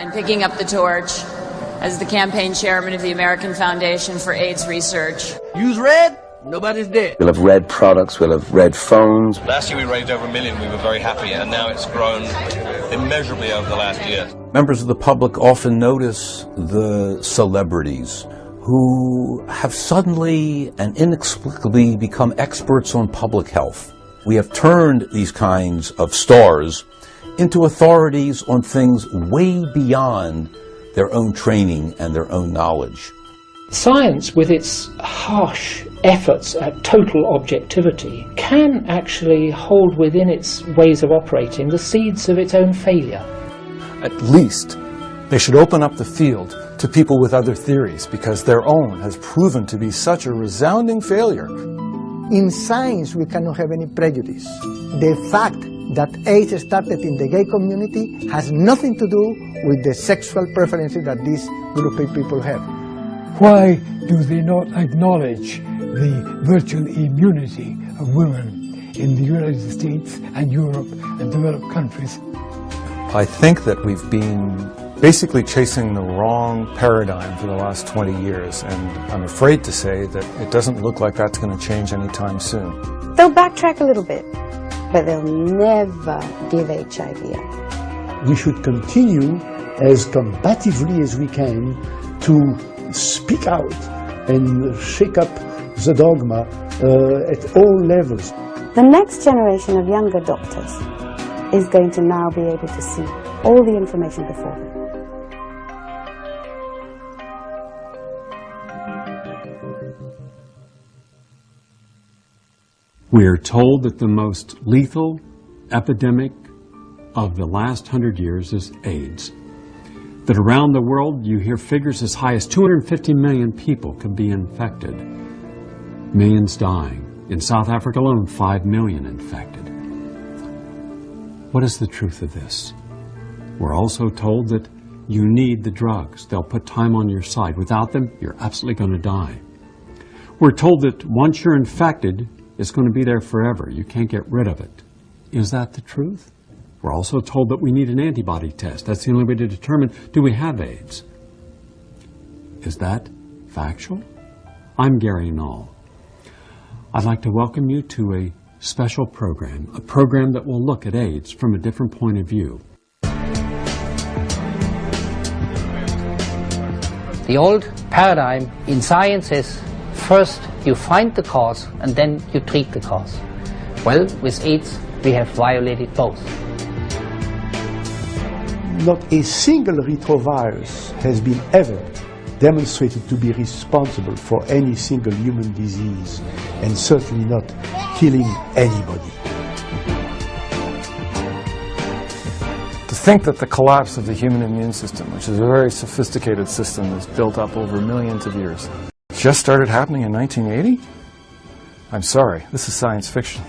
And picking up the torch as the campaign chairman of the American Foundation for AIDS Research. Use red, nobody's dead. We'll have red products, we'll have red phones. Last year we raised over $1 million, we were very happy, and now it's grown immeasurably over the last year. Members of the public often notice the celebrities who have suddenly and inexplicably become experts on public health. We have turned these kinds of stars into authorities on things way beyond their own training and their own knowledge. Science, with its harsh efforts at total objectivity, can actually hold within its ways of operating the seeds of its own failure. At least they should open up the field to people with other theories, because their own has proven to be such a resounding failure. In science, we cannot have any prejudice. The fact that AIDS started in the gay community has nothing to do with the sexual preferences that this group of people have. Why do they not acknowledge the virtual immunity of women in the United States and Europe and developed countries? I think that we've been basically chasing the wrong paradigm for the last 20 years, and I'm afraid to say that it doesn't look like that's going to change anytime soon. They'll backtrack a little bit, but they'll never give HIV up. We should continue as combatively as we can to speak out and shake up the dogma at all levels. The next generation of younger doctors is going to now be able to see all the information before them. We are told that the most lethal epidemic of the last 100 years is AIDS. That around the world you hear figures as high as 250 million people could be infected. Millions dying. In South Africa alone, 5 million infected. What is the truth of this? We're also told that you need the drugs. They'll put time on your side. Without them, you're absolutely going to die. We're told that once you're infected, it's going to be there forever. You can't get rid of it. Is that the truth? We're also told that we need an antibody test. That's the only way to determine, do we have AIDS? Is that factual? I'm Gary Null. I'd like to welcome you to a special program, a program that will look at AIDS from a different point of view. The old paradigm in science is first you find the cause and then you treat the cause. Well, with AIDS, we have violated both. Not a single retrovirus has been ever demonstrated to be responsible for any single human disease, and certainly not killing anybody. To think that the collapse of the human immune system, which is a very sophisticated system that's built up over millions of years, just started happening in 1980? I'm sorry, this is science fiction.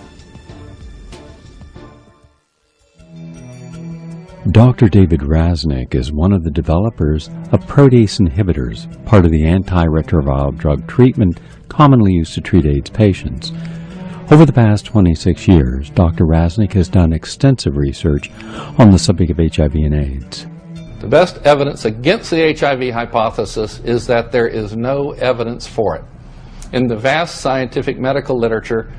Dr. David Raznick is one of the developers of protease inhibitors, part of the antiretroviral drug treatment commonly used to treat AIDS patients. Over the past 26 years, Dr. Raznick has done extensive research on the subject of HIV and AIDS. The best evidence against the HIV hypothesis is that there is no evidence for it. In the vast scientific medical literature,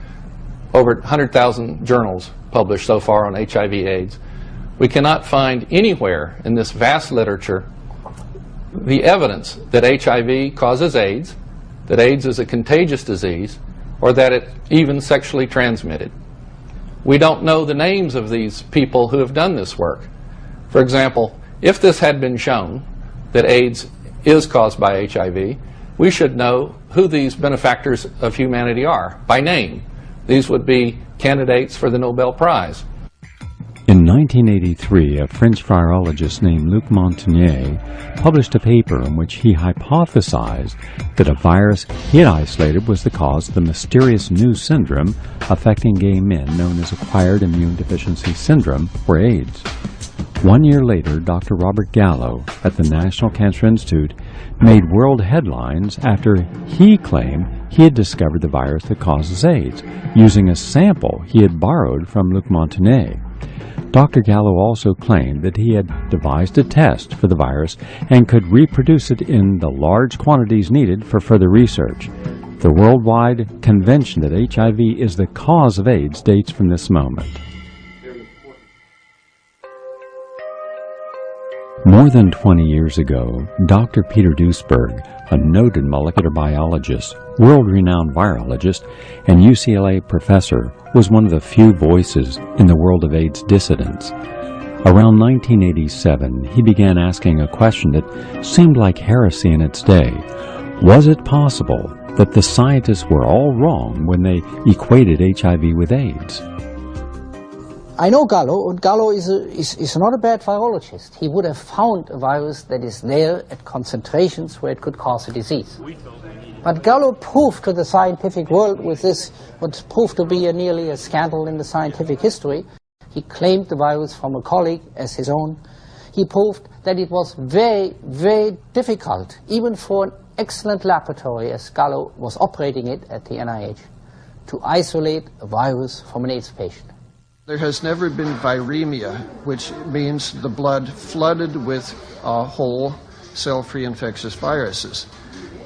over 100,000 journals published so far on HIV/AIDS, we cannot find anywhere in this vast literature the evidence that HIV causes AIDS, that AIDS is a contagious disease, or that it even sexually transmitted. We don't know the names of these people who have done this work. For example, if this had been shown that AIDS is caused by HIV, we should know who these benefactors of humanity are by name. These would be candidates for the Nobel Prize. In 1983, a French virologist named Luc Montagnier published a paper in which he hypothesized that a virus he had isolated was the cause of the mysterious new syndrome affecting gay men known as acquired immune deficiency syndrome, or AIDS. 1 year later, Dr. Robert Gallo at the National Cancer Institute made world headlines after he claimed he had discovered the virus that causes AIDS, using a sample he had borrowed from Luc Montagnier. Dr. Gallo also claimed that he had devised a test for the virus and could reproduce it in the large quantities needed for further research. The worldwide convention that HIV is the cause of AIDS dates from this moment. More than 20 years ago, Dr. Peter Duesberg, a noted molecular biologist, world-renowned virologist, and UCLA professor, was one of the few voices in the world of AIDS dissidents. Around 1987, he began asking a question that seemed like heresy in its day. Was it possible that the scientists were all wrong when they equated HIV with AIDS? I know Gallo, and Gallo is not a bad virologist. He would have found a virus that is there at concentrations where it could cause a disease. But Gallo proved to the scientific world with this, what proved to be nearly a scandal in the scientific history. He claimed the virus from a colleague as his own. He proved that it was very, very difficult, even for an excellent laboratory as Gallo was operating it at the NIH, to isolate a virus from an AIDS patient. There has never been viremia, which means the blood flooded with whole cell-free infectious viruses.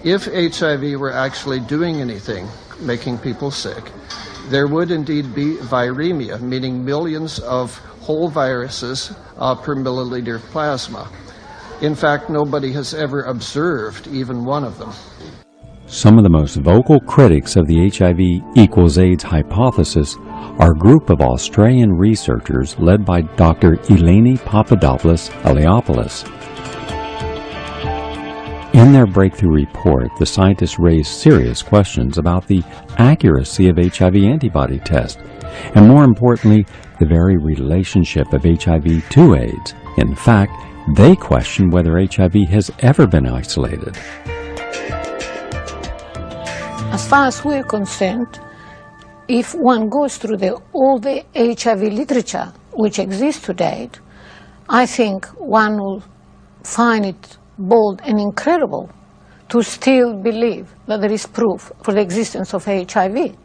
If HIV were actually doing anything, making people sick, there would indeed be viremia, meaning millions of whole viruses per milliliter of plasma. In fact, nobody has ever observed even one of them. Some of the most vocal critics of the HIV equals AIDS hypothesis are a group of Australian researchers led by Dr. Eleni Papadopoulos-Eliopoulos. In their breakthrough report, the scientists raised serious questions about the accuracy of HIV antibody tests, and more importantly, the very relationship of HIV to AIDS. In fact, they question whether HIV has ever been isolated. As far as we're concerned, if one goes through all the HIV literature which exists to date, I think one will find it bold and incredible to still believe that there is proof for the existence of HIV.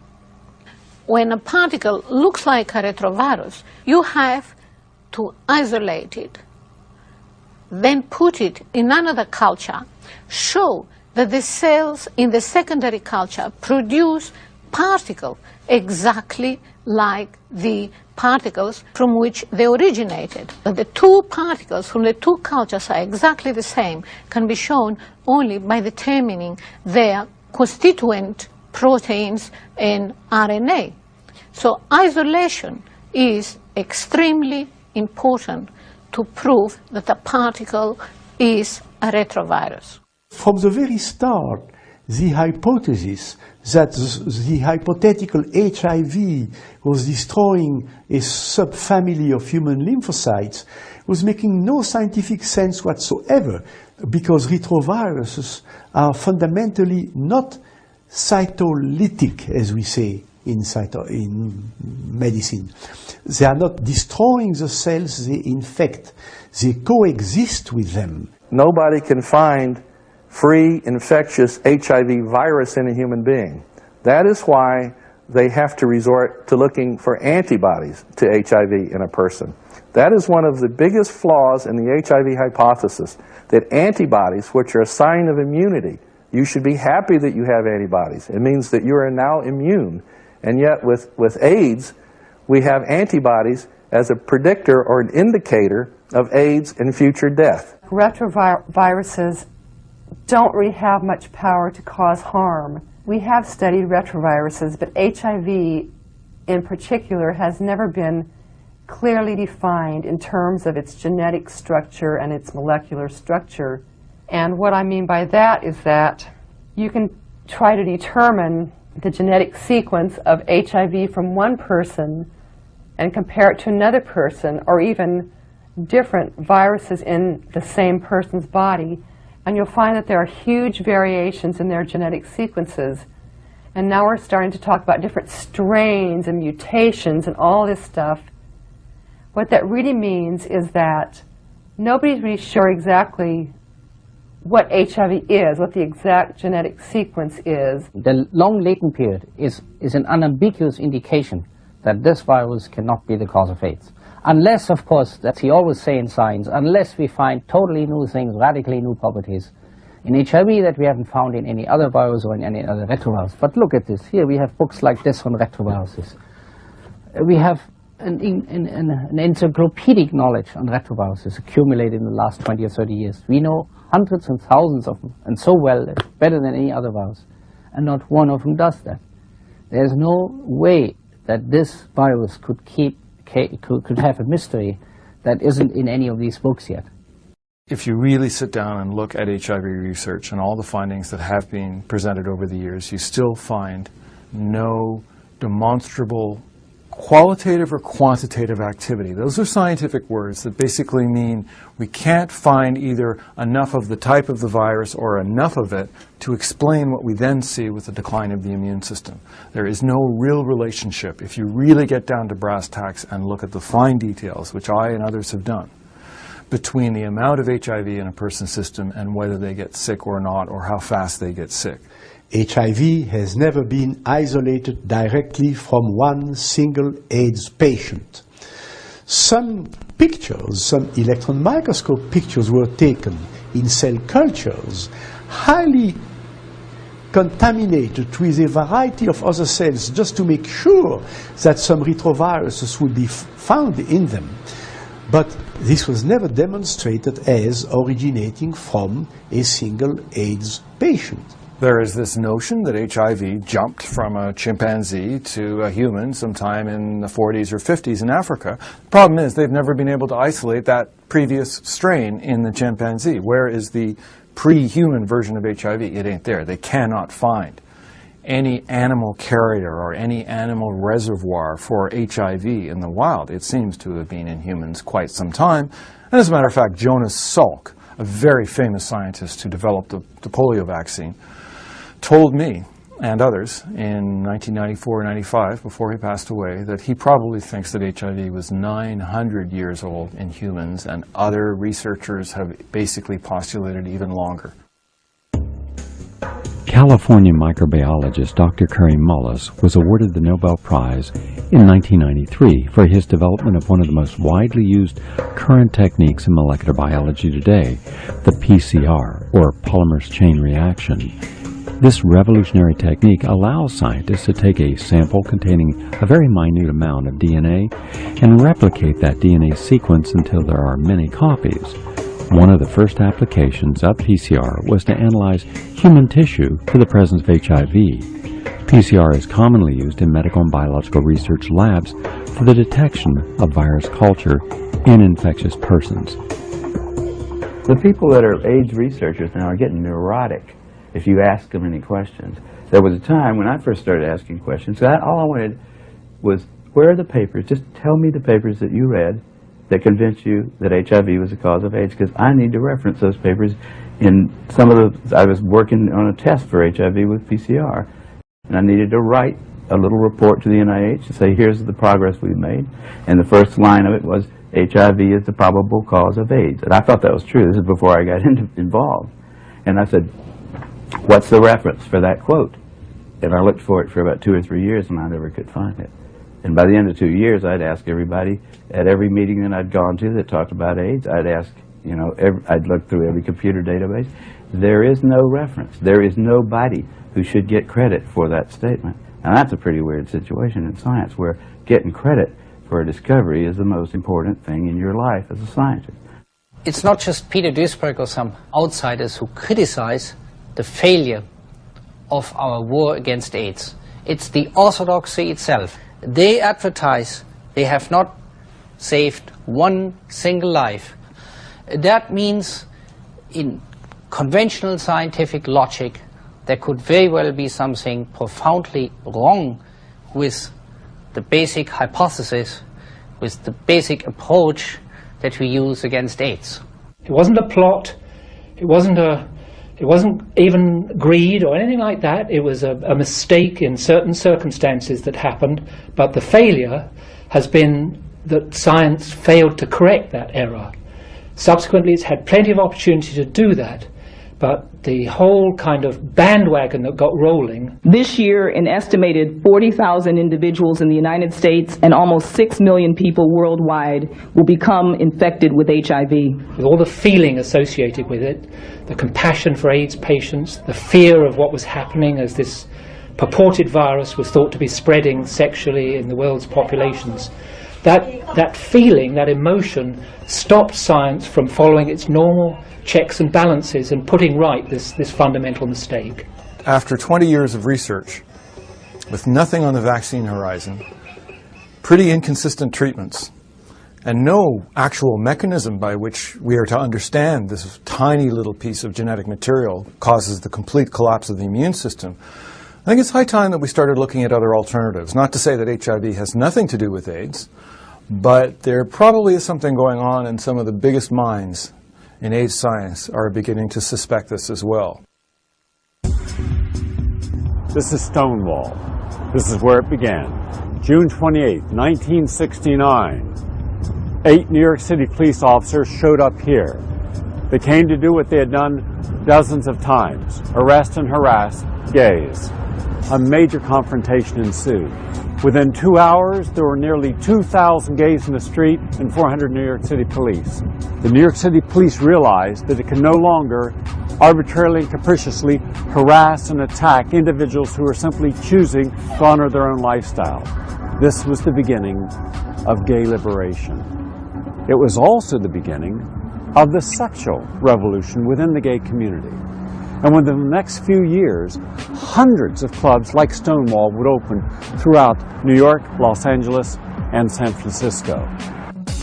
When a particle looks like a retrovirus, you have to isolate it, then put it in another culture, show that the cells in the secondary culture produce particles exactly like the particles from which they originated. That the two particles from the two cultures are exactly the same can be shown only by determining their constituent proteins and RNA. So isolation is extremely important to prove that a particle is a retrovirus. From the very start, the hypothesis that the hypothetical HIV was destroying a subfamily of human lymphocytes was making no scientific sense whatsoever, because retroviruses are fundamentally not cytolytic, as we say in medicine. They are not destroying the cells they infect. They coexist with them. Nobody can find free infectious HIV virus in a human being. That is why they have to resort to looking for antibodies to HIV in a person. That is one of the biggest flaws in the HIV hypothesis, that antibodies, which are a sign of immunity, you should be happy that you have antibodies. It means that you are now immune. And yet with AIDS, we have antibodies as a predictor or an indicator of AIDS and future death. Retroviruses don't really have much power to cause harm. We have studied retroviruses, but HIV in particular has never been clearly defined in terms of its genetic structure and its molecular structure. And what I mean by that is that you can try to determine the genetic sequence of HIV from one person and compare it to another person, or even different viruses in the same person's body, and you'll find that there are huge variations in their genetic sequences. And now we're starting to talk about different strains and mutations and all this stuff. What that really means is that nobody's really sure exactly what HIV is, what the exact genetic sequence is. The long latent period is an unambiguous indication that this virus cannot be the cause of AIDS. Unless, of course, that he always say in science, unless we find totally new things, radically new properties in HIV that we haven't found in any other virus or in any other retrovirus. But look at this. Here we have books like this on retroviruses. We have an encyclopedic knowledge on retroviruses accumulated in the last 20 or 30 years. We know hundreds and thousands of them, and so well, better than any other virus. And not one of them does that. There's no way that this virus could have a mystery that isn't in any of these books yet. If you really sit down and look at HIV research and all the findings that have been presented over the years, you still find no demonstrable qualitative or quantitative activity. Those are scientific words that basically mean we can't find either enough of the type of the virus or enough of it to explain what we then see with the decline of the immune system. There is no real relationship, if you really get down to brass tacks and look at the fine details, which I and others have done, between the amount of HIV in a person's system and whether they get sick or not, or how fast they get sick. HIV has never been isolated directly from one single AIDS patient. Some pictures, some electron microscope pictures were taken in cell cultures, highly contaminated with a variety of other cells just to make sure that some retroviruses would be found in them. But this was never demonstrated as originating from a single AIDS patient. There is this notion that HIV jumped from a chimpanzee to a human sometime in the 40s or 50s in Africa. The problem is they've never been able to isolate that previous strain in the chimpanzee. Where is the pre-human version of HIV? It ain't there. They cannot find any animal carrier or any animal reservoir for HIV in the wild. It seems to have been in humans quite some time. And as a matter of fact, Jonas Salk, a very famous scientist who developed the polio vaccine, told me and others in 1994-95, before he passed away, that he probably thinks that HIV was 900 years old in humans, and other researchers have basically postulated even longer. California microbiologist Dr. Kary Mullis was awarded the Nobel Prize in 1993 for his development of one of the most widely used current techniques in molecular biology today, the PCR, or polymerase chain reaction. This revolutionary technique allows scientists to take a sample containing a very minute amount of DNA and replicate that DNA sequence until there are many copies. One of the first applications of PCR was to analyze human tissue for the presence of HIV. PCR is commonly used in medical and biological research labs for the detection of virus culture in infectious persons. The people that are AIDS researchers now are getting neurotic if you ask them any questions. There was a time when I first started asking questions, all I wanted was, where are the papers? Just tell me the papers that you read that convinced you that HIV was the cause of AIDS, because I need to reference those papers in some of the, I was working on a test for HIV with PCR, and I needed to write a little report to the NIH to say, here's the progress we've made, and the first line of it was, HIV is the probable cause of AIDS. And I thought that was true. This is before I got involved. And I said, what's the reference for that quote? And I looked for it for about 2 or 3 years, and I never could find it. And by the end of 2 years, I'd ask everybody at every meeting that I'd gone to that talked about AIDS, I'd ask, I'd look through every computer database. There is no reference. There is nobody who should get credit for that statement. And that's a pretty weird situation in science, where getting credit for a discovery is the most important thing in your life as a scientist. It's not just Peter Duisberg or some outsiders who criticize the failure of our war against AIDS. It's the orthodoxy itself. They advertise they have not saved one single life. That means, in conventional scientific logic, there could very well be something profoundly wrong with the basic hypothesis, with the basic approach that we use against AIDS. It wasn't a plot, it wasn't even greed or anything like that. It was a mistake in certain circumstances that happened, but the failure has been that science failed to correct that error. Subsequently, it's had plenty of opportunity to do that, but the whole kind of bandwagon that got rolling. This year, an estimated 40,000 individuals in the United States and almost 6 million people worldwide will become infected with HIV. With all the feeling associated with it, the compassion for AIDS patients, the fear of what was happening as this purported virus was thought to be spreading sexually in the world's populations, that feeling, that emotion, stopped science from following its normal checks and balances and putting right this fundamental mistake. After 20 years of research, with nothing on the vaccine horizon, pretty inconsistent treatments, and no actual mechanism by which we are to understand this tiny little piece of genetic material causes the complete collapse of the immune system, I think it's high time that we started looking at other alternatives. Not to say that HIV has nothing to do with AIDS, but there probably is something going on, and some of the biggest minds in AIDS science are beginning to suspect this as well. This is Stonewall. This is where it began. June 28, 1969. 8 New York City police officers showed up here. They came to do what they had done dozens of times, arrest and harass gays. A major confrontation ensued. Within 2 hours, there were nearly 2,000 gays in the street and 400 New York City police. The New York City police realized that it can no longer arbitrarily and capriciously harass and attack individuals who are simply choosing to honor their own lifestyle. This was the beginning of gay liberation. It was also the beginning of the sexual revolution within the gay community. And within the next few years, hundreds of clubs like Stonewall would open throughout New York, Los Angeles, and San Francisco.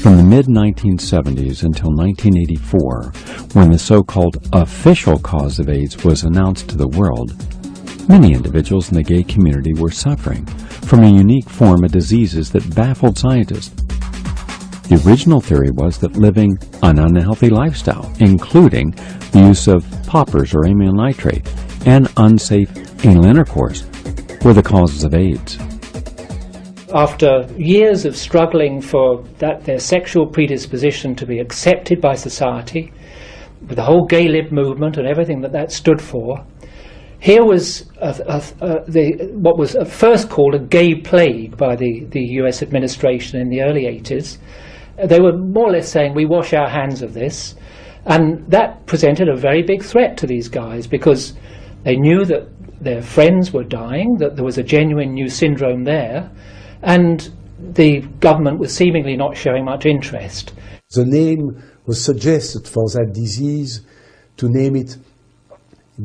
From the mid-1970s until 1984, when the so-called official cause of AIDS was announced to the world, many individuals in the gay community were suffering from a unique form of diseases that baffled scientists. The original theory was that living an unhealthy lifestyle, including the use of poppers or amyl nitrate and unsafe anal intercourse, were the causes of AIDS. After years of struggling for their sexual predisposition to be accepted by society, with the whole gay lib movement and everything that stood for, here was what was at first called a gay plague by the US administration in the early 80s. They were more or less saying, we wash our hands of this. And that presented a very big threat to these guys, because they knew that their friends were dying, that there was a genuine new syndrome there, and the government was seemingly not showing much interest. The name was suggested for that disease to name it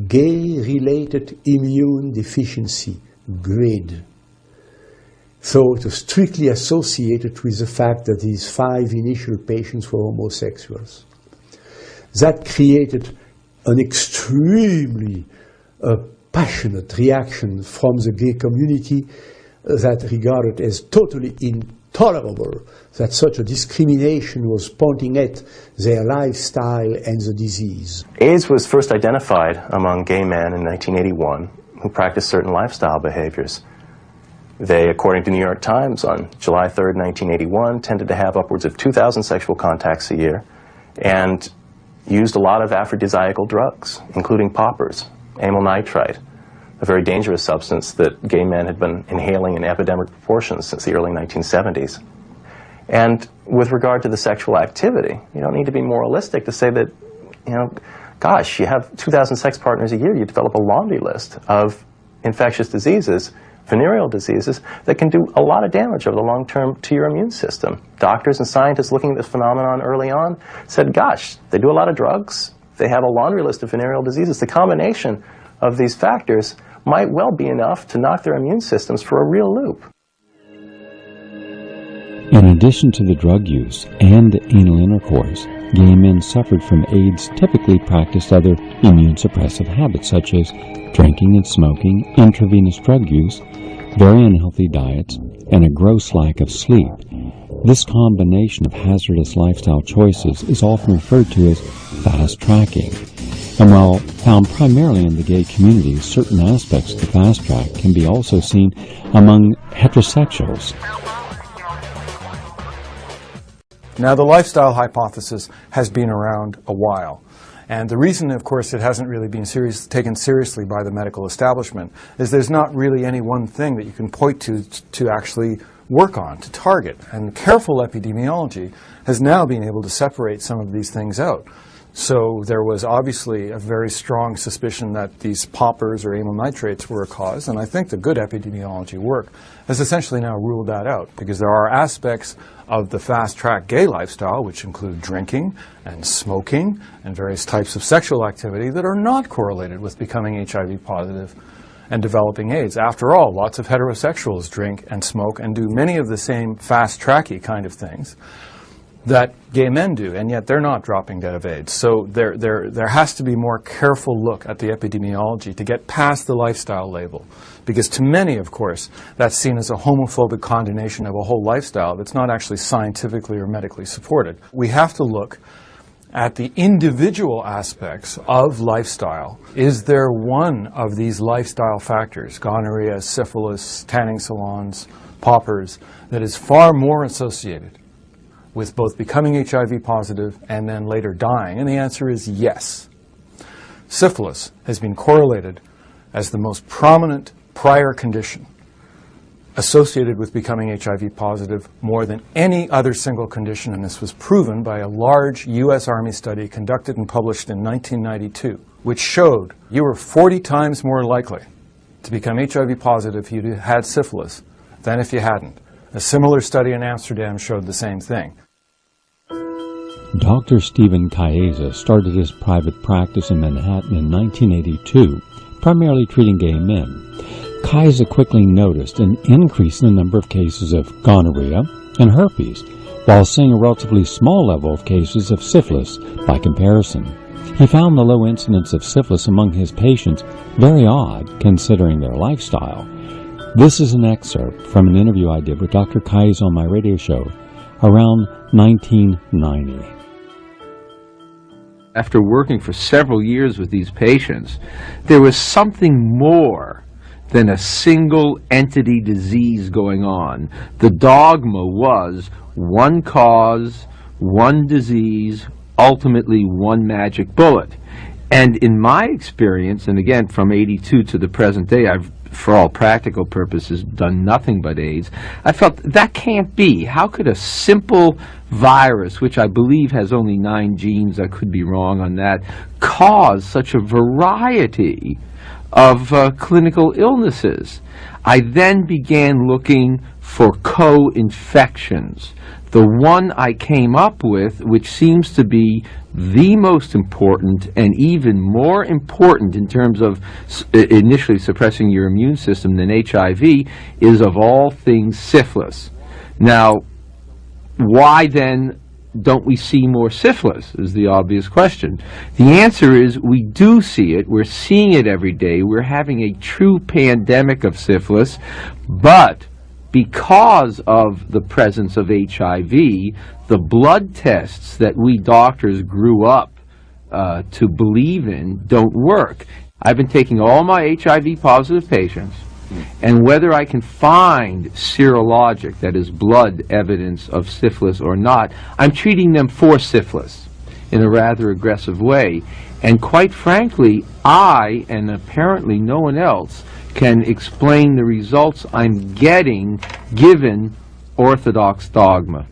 gay-related immune deficiency, GRID. So it was strictly associated with the fact that these 5 initial patients were homosexuals. That created an extremely passionate reaction from the gay community that regarded as totally intolerable that such a discrimination was pointing at their lifestyle and the disease. AIDS was first identified among gay men in 1981 who practiced certain lifestyle behaviors. They, according to New York Times, on July 3rd, 1981, tended to have upwards of 2,000 sexual contacts a year and used a lot of aphrodisiacal drugs, including poppers, amyl nitrite, a very dangerous substance that gay men had been inhaling in epidemic proportions since the early 1970s. And with regard to the sexual activity, you don't need to be moralistic to say that, gosh, you have 2,000 sex partners a year, you develop a laundry list of infectious diseases, venereal diseases, that can do a lot of damage over the long term to your immune system. Doctors and scientists looking at this phenomenon early on said, gosh, they do a lot of drugs, they have a laundry list of venereal diseases. The combination of these factors might well be enough to knock their immune systems for a real loop. In addition to the drug use and anal intercourse, gay men suffered from AIDS typically practiced other immune suppressive habits such as drinking and smoking, intravenous drug use, very unhealthy diets, and a gross lack of sleep. This combination of hazardous lifestyle choices is often referred to as fast tracking. And while found primarily in the gay community, certain aspects of the fast track can be also seen among heterosexuals. Now, the lifestyle hypothesis has been around a while. And the reason, of course, it hasn't really been taken seriously by the medical establishment is there's not really any one thing that you can point to actually work on, to target. And careful epidemiology has now been able to separate some of these things out. So there was obviously a very strong suspicion that these poppers or amyl nitrates were a cause, and I think the good epidemiology work has essentially now ruled that out, because there are aspects of the fast-track gay lifestyle, which include drinking and smoking and various types of sexual activity, that are not correlated with becoming HIV positive and developing AIDS. After all, lots of heterosexuals drink and smoke and do many of the same fast-tracky kind of things that gay men do, and yet they're not dropping dead of AIDS. So there has to be more careful look at the epidemiology to get past the lifestyle label. Because to many, of course, that's seen as a homophobic condemnation of a whole lifestyle that's not actually scientifically or medically supported. We have to look at the individual aspects of lifestyle. Is there one of these lifestyle factors, gonorrhea, syphilis, tanning salons, poppers, that is far more associated with both becoming HIV positive and then later dying? And the answer is yes. Syphilis has been correlated as the most prominent prior condition associated with becoming HIV positive more than any other single condition, and this was proven by a large U.S. Army study conducted and published in 1992, which showed you were 40 times more likely to become HIV positive if you had syphilis than if you hadn't. A similar study in Amsterdam showed the same thing. Dr. Stephen Kaeza started his private practice in Manhattan in 1982, primarily treating gay men. Kaeza quickly noticed an increase in the number of cases of gonorrhea and herpes, while seeing a relatively small level of cases of syphilis by comparison. He found the low incidence of syphilis among his patients very odd, considering their lifestyle. This is an excerpt from an interview I did with Dr. Kaeza on my radio show around 1990. After working for several years with these patients, there was something more than a single entity disease going on. The dogma was one cause, one disease, ultimately one magic bullet. And in my experience, and again from 82 to the present day, I've, for all practical purposes, done nothing but AIDS, I felt that can't be. How could a simple virus, which I believe has only 9 genes, I could be wrong on that, cause such a variety of clinical illnesses? I then began looking for co-infections. The one I came up with, which seems to be the most important and even more important in terms of initially suppressing your immune system than HIV, is of all things syphilis. Now, why then don't we see more syphilis, is the obvious question. The answer is we do see it. We're seeing it every day. We're having a true pandemic of syphilis, but because of the presence of HIV, the blood tests that we doctors grew up to believe in don't work. I've been taking all my HIV positive patients, and whether I can find serologic, that is blood evidence of syphilis or not, I'm treating them for syphilis in a rather aggressive way. And quite frankly, I, and apparently no one else, can explain the results I'm getting given orthodox dogma.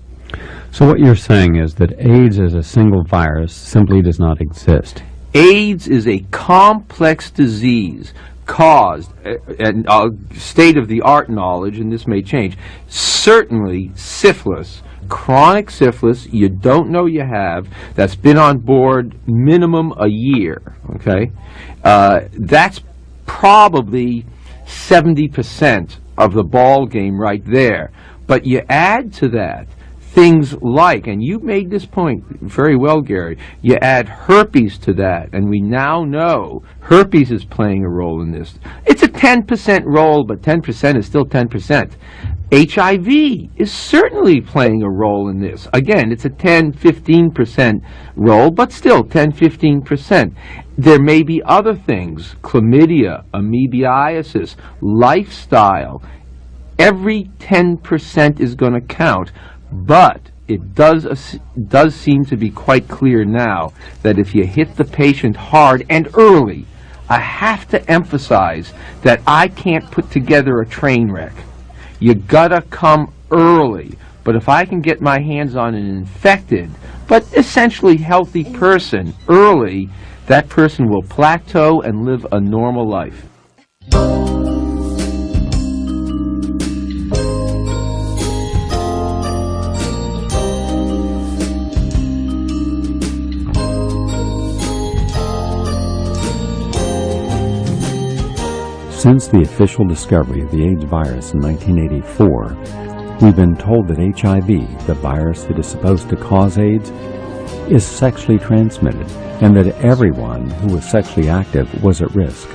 So what you're saying is that AIDS as a single virus simply does not exist. AIDS is a complex disease caused, and state-of-the-art knowledge, and this may change, certainly syphilis, chronic syphilis you don't know you have, that's been on board minimum a year, okay? That's probably 70% of the ball game right there. But you add to that things like, and you made this point very well, Gary, you add herpes to that, and we now know herpes is playing a role in this. It's a 10% role, but 10% is still 10%. HIV is certainly playing a role in this. Again, it's a 10-15% role, but still 10-15%. There may be other things, chlamydia, amoebiasis, lifestyle. Every 10% is going to count. But it does seem to be quite clear now that if you hit the patient hard and early, I have to emphasize that I can't put together a train wreck. You gotta come early. But if I can get my hands on an infected, but essentially healthy person early, that person will plateau and live a normal life. Since the official discovery of the AIDS virus in 1984, we've been told that HIV, the virus that is supposed to cause AIDS, is sexually transmitted, and that everyone who was sexually active was at risk.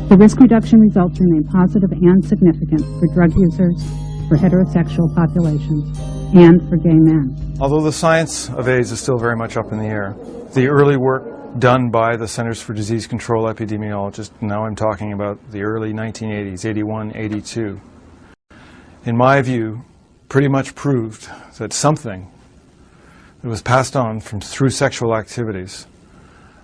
The risk reduction results remain positive and significant for drug users, for heterosexual populations, and for gay men. Although the science of AIDS is still very much up in the air, the early work done by the Centers for Disease Control epidemiologists, now I'm talking about the early 1980s, 81, 82, in my view, pretty much proved that something that was passed on through sexual activities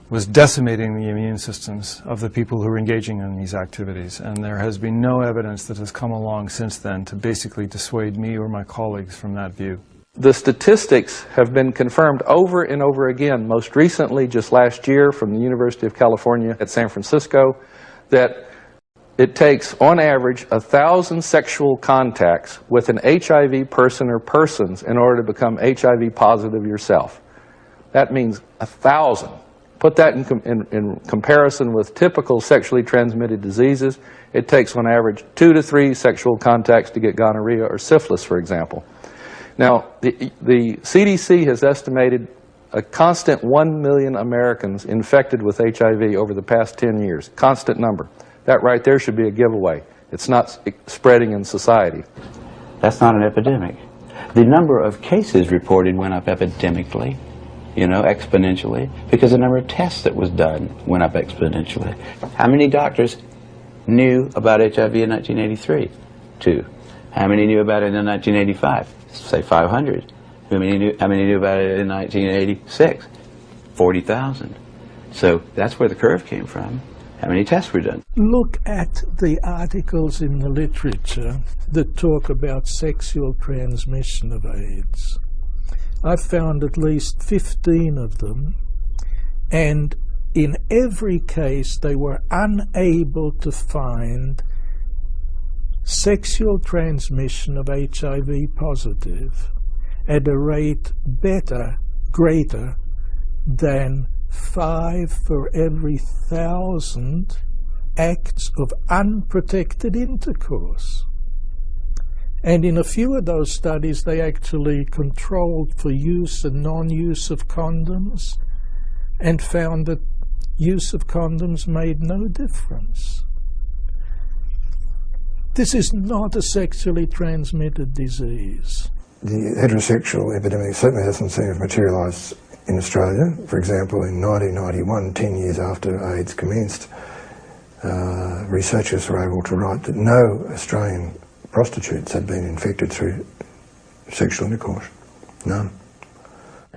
was decimating the immune systems of the people who were engaging in these activities. And there has been no evidence that has come along since then to basically dissuade me or my colleagues from that view. The statistics have been confirmed over and over again, most recently just last year from the University of California at San Francisco, that it takes, on average, 1,000 sexual contacts with an HIV person or persons in order to become HIV positive yourself. That means 1,000. Put that in comparison with typical sexually transmitted diseases. It takes, on average, 2 to 3 sexual contacts to get gonorrhea or syphilis, for example. Now, the CDC has estimated a constant 1 million Americans infected with HIV over the past 10 years. Constant number. That right there should be a giveaway. It's not spreading in society. That's not an epidemic. The number of cases reported went up epidemically, exponentially, because the number of tests that was done went up exponentially. How many doctors knew about HIV in 1983? 2. How many knew about it in 1985? Say 500. How many knew about it in 1986? 40,000. So that's where the curve came from. How many tests were done? Look at the articles in the literature that talk about sexual transmission of AIDS. I've found at least 15 of them, and in every case they were unable to find sexual transmission of HIV positive at a rate greater than 5 for every 1,000 acts of unprotected intercourse. And in a few of those studies they actually controlled for use and non-use of condoms and found that use of condoms made no difference. This is not a sexually transmitted disease. The heterosexual epidemic certainly hasn't seemed to materialise in Australia. For example, in 1991, 10 years after AIDS commenced, researchers were able to write that no Australian prostitutes had been infected through sexual intercourse. None.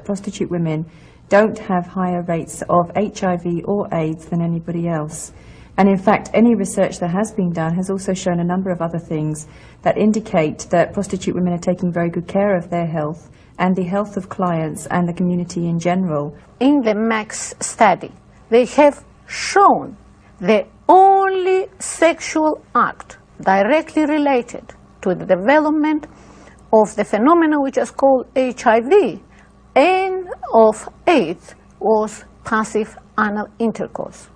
Prostitute women don't have higher rates of HIV or AIDS than anybody else. And in fact, any research that has been done has also shown a number of other things that indicate that prostitute women are taking very good care of their health and the health of clients and the community in general. In the MAX study, they have shown the only sexual act directly related to the development of the phenomenon which is called HIV and of AIDS was passive anal intercourse.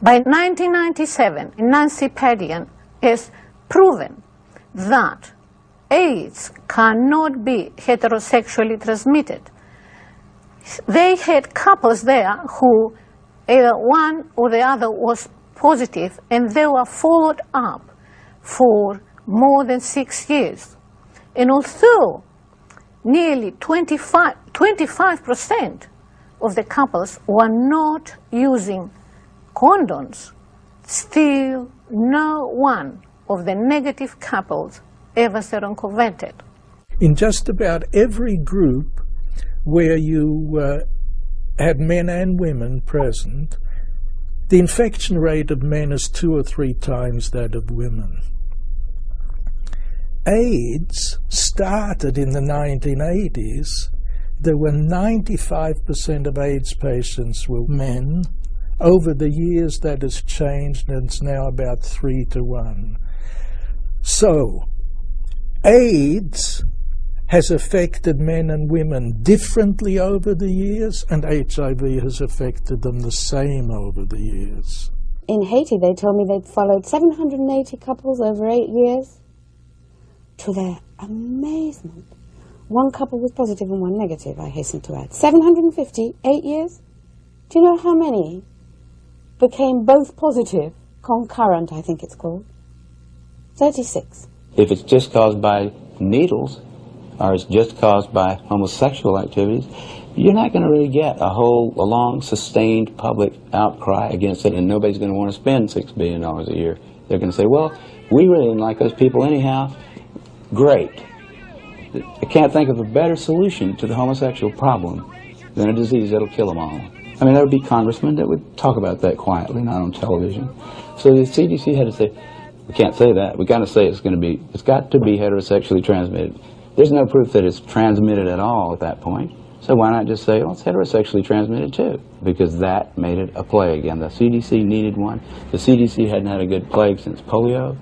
By 1997, Nancy Padian has proven that AIDS cannot be heterosexually transmitted. They had couples there who either one or the other was positive, and they were followed up for more than 6 years. And although nearly 25% of the couples were not using condoms, still no one of the negative couples ever seroconverted. In just about every group where you had men and women present, the infection rate of men is 2 or 3 times that of women. AIDS started in the 1980s. There were 95% of AIDS patients were men. Over the years that has changed, and it's now about 3 to 1. So, AIDS has affected men and women differently over the years, and HIV has affected them the same over the years. In Haiti, they told me they'd followed 780 couples over 8 years. To their amazement, 1 couple was positive and 1 negative, I hasten to add. 750, 8 years? Do you know how many became both positive, concurrent, I think it's called? 36. If it's just caused by needles, or it's just caused by homosexual activities, you're not going to really get a long, sustained public outcry against it, and nobody's going to want to spend $6 billion a year. They're going to say, well, we really didn't like those people anyhow. Great. I can't think of a better solution to the homosexual problem than a disease that'll kill them all. I mean, there would be congressmen that would talk about that quietly, not on television. So the CDC had to say, we can't say that. We got to say it's got to be heterosexually transmitted. There's no proof that it's transmitted at all at that point. So why not just say, well, it's heterosexually transmitted too? Because that made it a plague, and the CDC needed one. The CDC hadn't had a good plague since polio.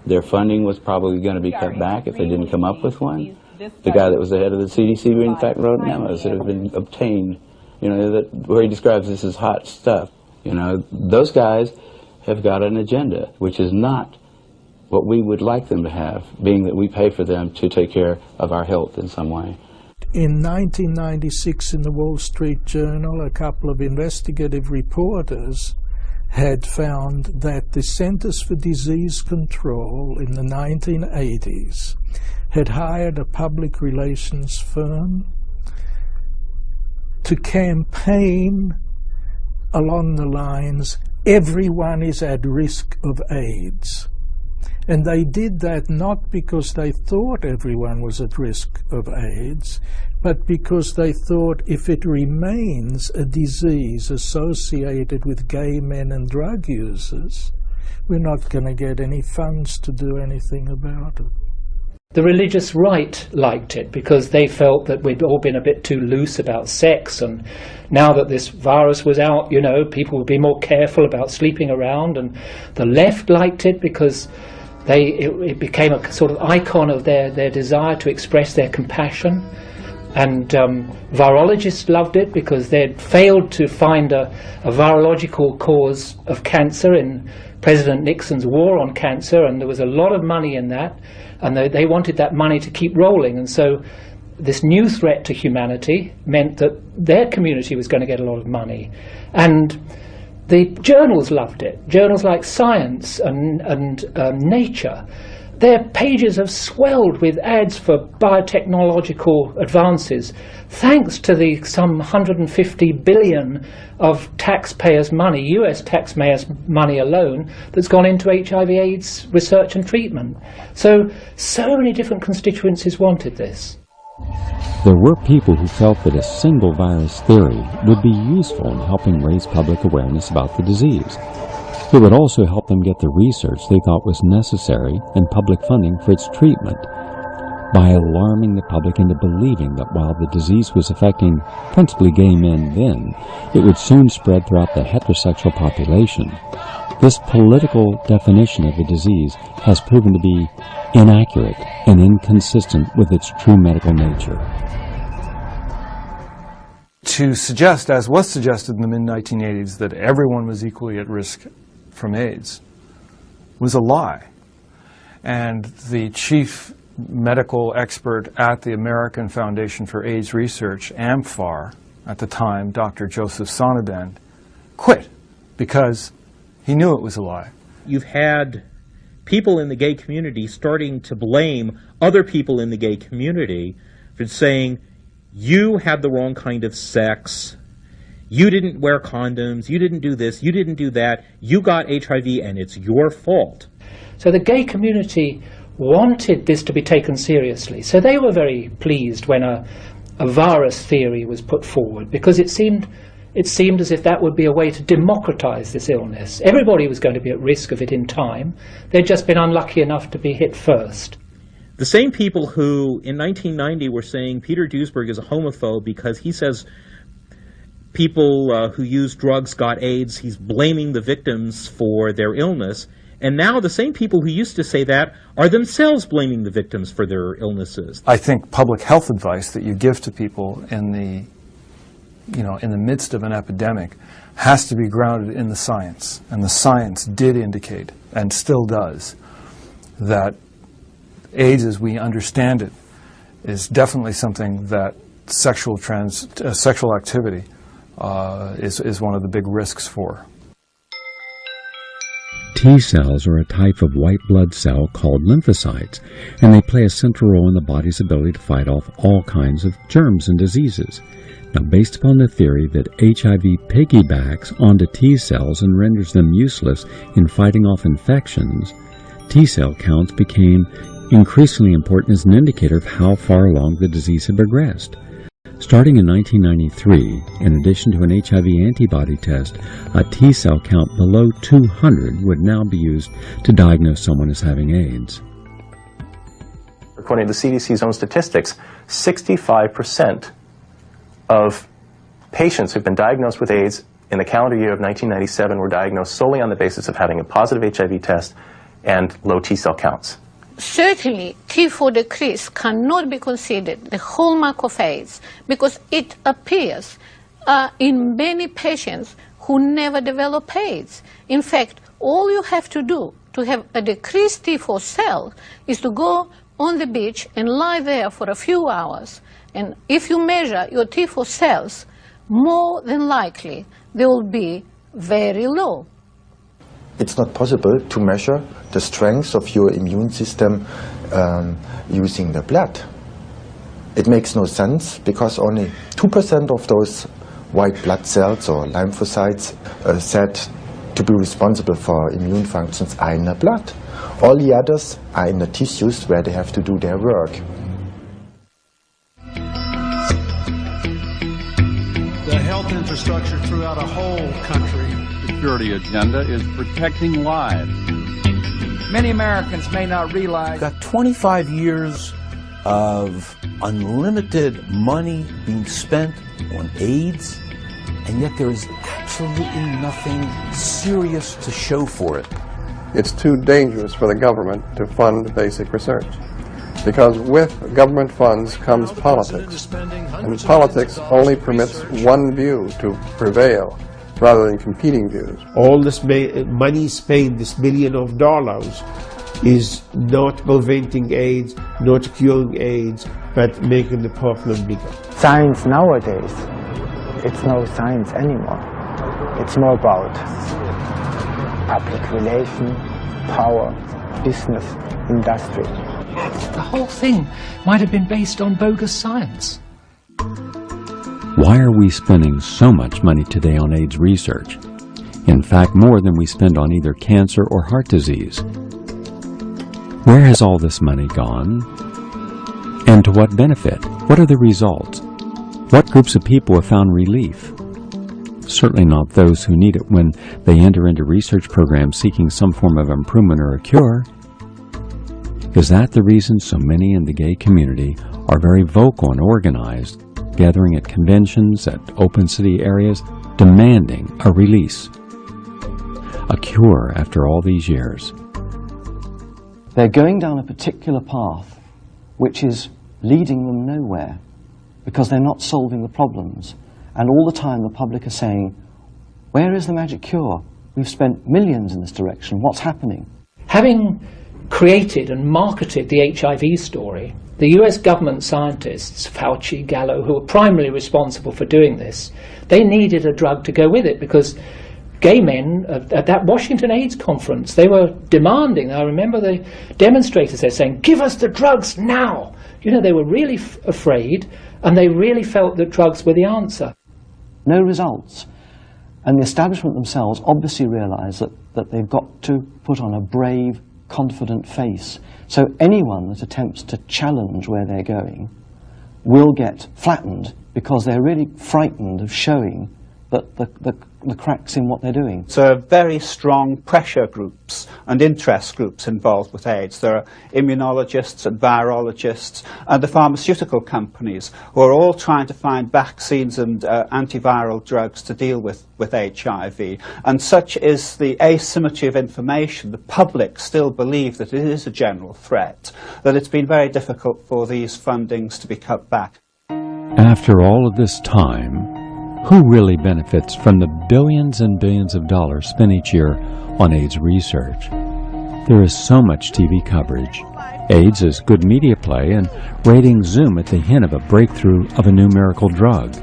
Their funding was probably going to be cut back if they didn't come up with one. The guy that was the head of the CDC, in fact, wrote memos that have been obtained, where he describes this as hot stuff. Those guys have got an agenda, which is not what we would like them to have, being that we pay for them to take care of our health in some way. In 1996, in the Wall Street Journal, a couple of investigative reporters had found that the Centers for Disease Control in the 1980s had hired a public relations firm to campaign along the lines, everyone is at risk of AIDS. And they did that not because they thought everyone was at risk of AIDS, but because they thought if it remains a disease associated with gay men and drug users, we're not going to get any funds to do anything about it. The religious right liked it because they felt that we'd all been a bit too loose about sex, and now that this virus was out, people would be more careful about sleeping around, and the left liked it because it became a sort of icon of their desire to express their compassion. And virologists loved it because they'd failed to find a virological cause of cancer in President Nixon's war on cancer, and there was a lot of money in that, and they wanted that money to keep rolling. And so this new threat to humanity meant that their community was going to get a lot of money. And the journals loved it. Journals like Science and Nature, their pages have swelled with ads for biotechnological advances, thanks to the some 150 billion of taxpayers' money, US taxpayers' money alone, that's gone into HIV/AIDS research and treatment. So many different constituencies wanted this. There were people who felt that a single virus theory would be useful in helping raise public awareness about the disease. It would also help them get the research they thought was necessary and public funding for its treatment. By alarming the public into believing that while the disease was affecting principally gay men then, it would soon spread throughout the heterosexual population. This political definition of the disease has proven to be inaccurate and inconsistent with its true medical nature. To suggest, as was suggested in the mid-1980s, that everyone was equally at risk from AIDS was a lie. And the chief medical expert at the American Foundation for AIDS Research, AMFAR, at the time, Dr. Joseph Sonnabend, quit because he knew it was a lie. You've had people in the gay community starting to blame other people in the gay community for saying, you had the wrong kind of sex, you didn't wear condoms, you didn't do this, you didn't do that, you got HIV and it's your fault. So the gay community wanted this to be taken seriously. So they were very pleased when a virus theory was put forward, because it seemed as if that would be a way to democratize this illness. Everybody was going to be at risk of it in time. They'd just been unlucky enough to be hit first. The same people who, in 1990, were saying Peter Duesberg is a homophobe because he says people who use drugs got AIDS, he's blaming the victims for their illness. And now the same people who used to say that are themselves blaming the victims for their illnesses. I think public health advice that you give to people in the midst of an epidemic has to be grounded in the science. And the science did indicate, and still does, that AIDS as we understand it is definitely something that sexual activity is one of the big risks for. T cells are a type of white blood cell called lymphocytes, and they play a central role in the body's ability to fight off all kinds of germs and diseases. Now, based upon the theory that HIV piggybacks onto T cells and renders them useless in fighting off infections, T cell counts became increasingly important as an indicator of how far along the disease had progressed. Starting in 1993, in addition to an HIV antibody test, a T cell count below 200 would now be used to diagnose someone as having AIDS. According to the CDC's own statistics, 65% of patients who've been diagnosed with AIDS in the calendar year of 1997 were diagnosed solely on the basis of having a positive HIV test and low T cell counts. Certainly, T4 decrease cannot be considered the hallmark of AIDS because it appears in many patients who never develop AIDS. In fact, all you have to do to have a decreased T4 cell is to go on the beach and lie there for a few hours. And if you measure your T4 cells, more than likely they will be very low. It's not possible to measure the strength of your immune system using the blood. It makes no sense because only 2% of those white blood cells or lymphocytes said to be responsible for immune functions are in the blood. All the others are in the tissues where they have to do their work. The health infrastructure throughout a whole country. Security agenda is protecting lives. Many Americans may not realize. Got 25 years of unlimited money being spent on AIDS, and yet there is absolutely nothing serious to show for it. It's too dangerous for the government to fund basic research, because with government funds comes politics, and politics only permits one view to prevail rather than competing views. All this money spent, this $billions of dollars, is not preventing AIDS, not curing AIDS, but making the problem bigger. Science nowadays, it's no science anymore. It's more about public relation, power, business, industry. The whole thing might have been based on bogus science. Why are we spending so much money today on AIDS research? In fact, more than we spend on either cancer or heart disease. Where has all this money gone? And to what benefit? What are the results? What groups of people have found relief? Certainly not those who need it when they enter into research programs seeking some form of improvement or a cure. Is that the reason so many in the gay community are very vocal and organized, gathering at conventions, at open city areas, demanding a release, a cure after all these years? They're going down a particular path which is leading them nowhere because they're not solving the problems. And all the time the public are saying, where is the magic cure? We've spent millions in this direction. What's happening? Having created and marketed the HIV story, the US government scientists, Fauci, Gallo, who were primarily responsible for doing this, they needed a drug to go with it because gay men at that Washington AIDS conference, they were demanding, I remember the demonstrators there saying, give us the drugs now. You know, they were really afraid and they really felt that drugs were the answer. No results. And the establishment themselves obviously realize that they've got to put on a brave confident face. So anyone that attempts to challenge where they're going will get flattened because they're really frightened of showing that the cracks in what they're doing. So there are very strong pressure groups and interest groups involved with AIDS. There are immunologists and virologists and the pharmaceutical companies who are all trying to find vaccines and antiviral drugs to deal with HIV. And such is the asymmetry of information. The public still believe that it is a general threat, that it's been very difficult for these fundings to be cut back. After all of this time, who really benefits from the billions and billions of dollars spent each year on AIDS research? There is so much TV coverage. AIDS is good media play, and ratings zoom at the hint of a breakthrough of a new miracle drug.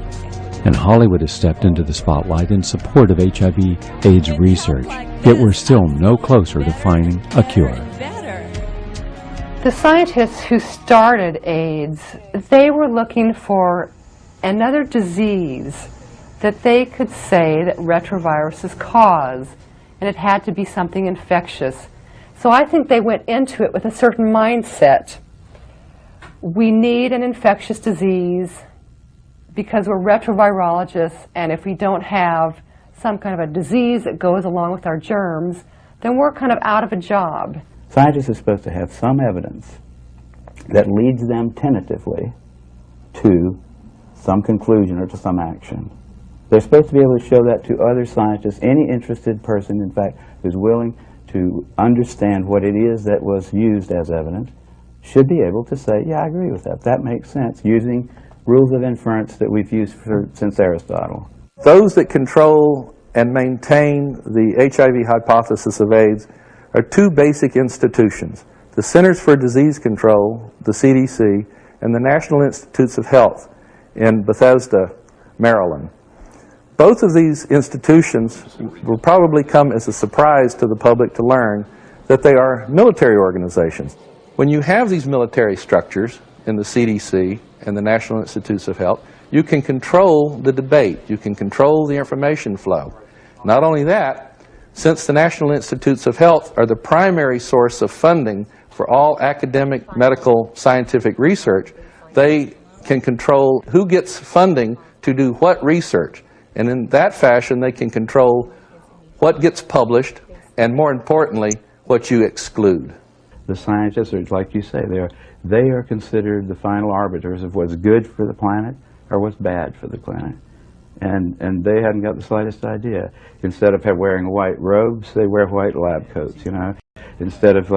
And Hollywood has stepped into the spotlight in support of HIV/AIDS research, yet we're still no closer to finding a cure. The scientists who started AIDS, they were looking for another disease that they could say that retroviruses cause, and it had to be something infectious. So I think they went into it with a certain mindset. We need an infectious disease because we're retrovirologists, and if we don't have some kind of a disease that goes along with our germs, then we're kind of out of a job. Scientists are supposed to have some evidence that leads them tentatively to some conclusion or to some action. They're supposed to be able to show that to other scientists, any interested person, in fact, who's willing to understand what it is that was used as evidence, should be able to say, yeah, I agree with that. That makes sense, using rules of inference that we've used since Aristotle. Those that control and maintain the HIV hypothesis of AIDS are two basic institutions: the Centers for Disease Control, the CDC, and the National Institutes of Health in Bethesda, Maryland. Both of these institutions will probably come as a surprise to the public to learn that they are military organizations. When you have these military structures in the CDC and the National Institutes of Health, you can control the debate, you can control the information flow. Not only that, since the National Institutes of Health are the primary source of funding for all academic, medical, scientific research, they can control who gets funding to do what research. And in that fashion, they can control what gets published and, more importantly, what you exclude. The scientists are, like you say, they are considered the final arbiters of what's good for the planet or what's bad for the planet. And they hadn't got the slightest idea. Instead of wearing white robes, they wear white lab coats, you know. Instead of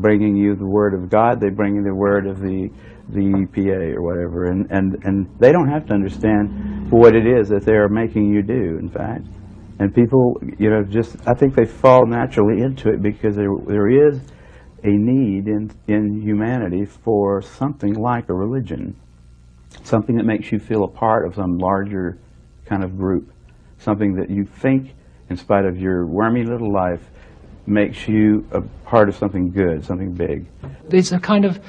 bringing you the word of God, they bring you the word of the EPA or whatever, and they don't have to understand what it is that they're making you do, in fact. And people, you know, I think they fall naturally into it because there is a need in humanity for something like a religion, something that makes you feel a part of some larger kind of group, something that you think, in spite of your wormy little life, makes you a part of something good, something big. There's a kind of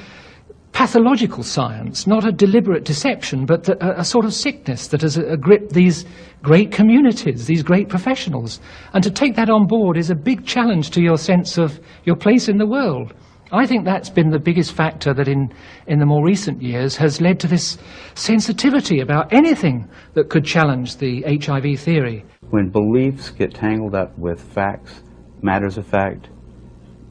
pathological science, not a deliberate deception, but a sort of sickness that has gripped these great communities, these great professionals. And to take that on board is a big challenge to your sense of your place in the world. I think that's been the biggest factor that in the more recent years has led to this sensitivity about anything that could challenge the HIV theory. When beliefs get tangled up with facts, matters of fact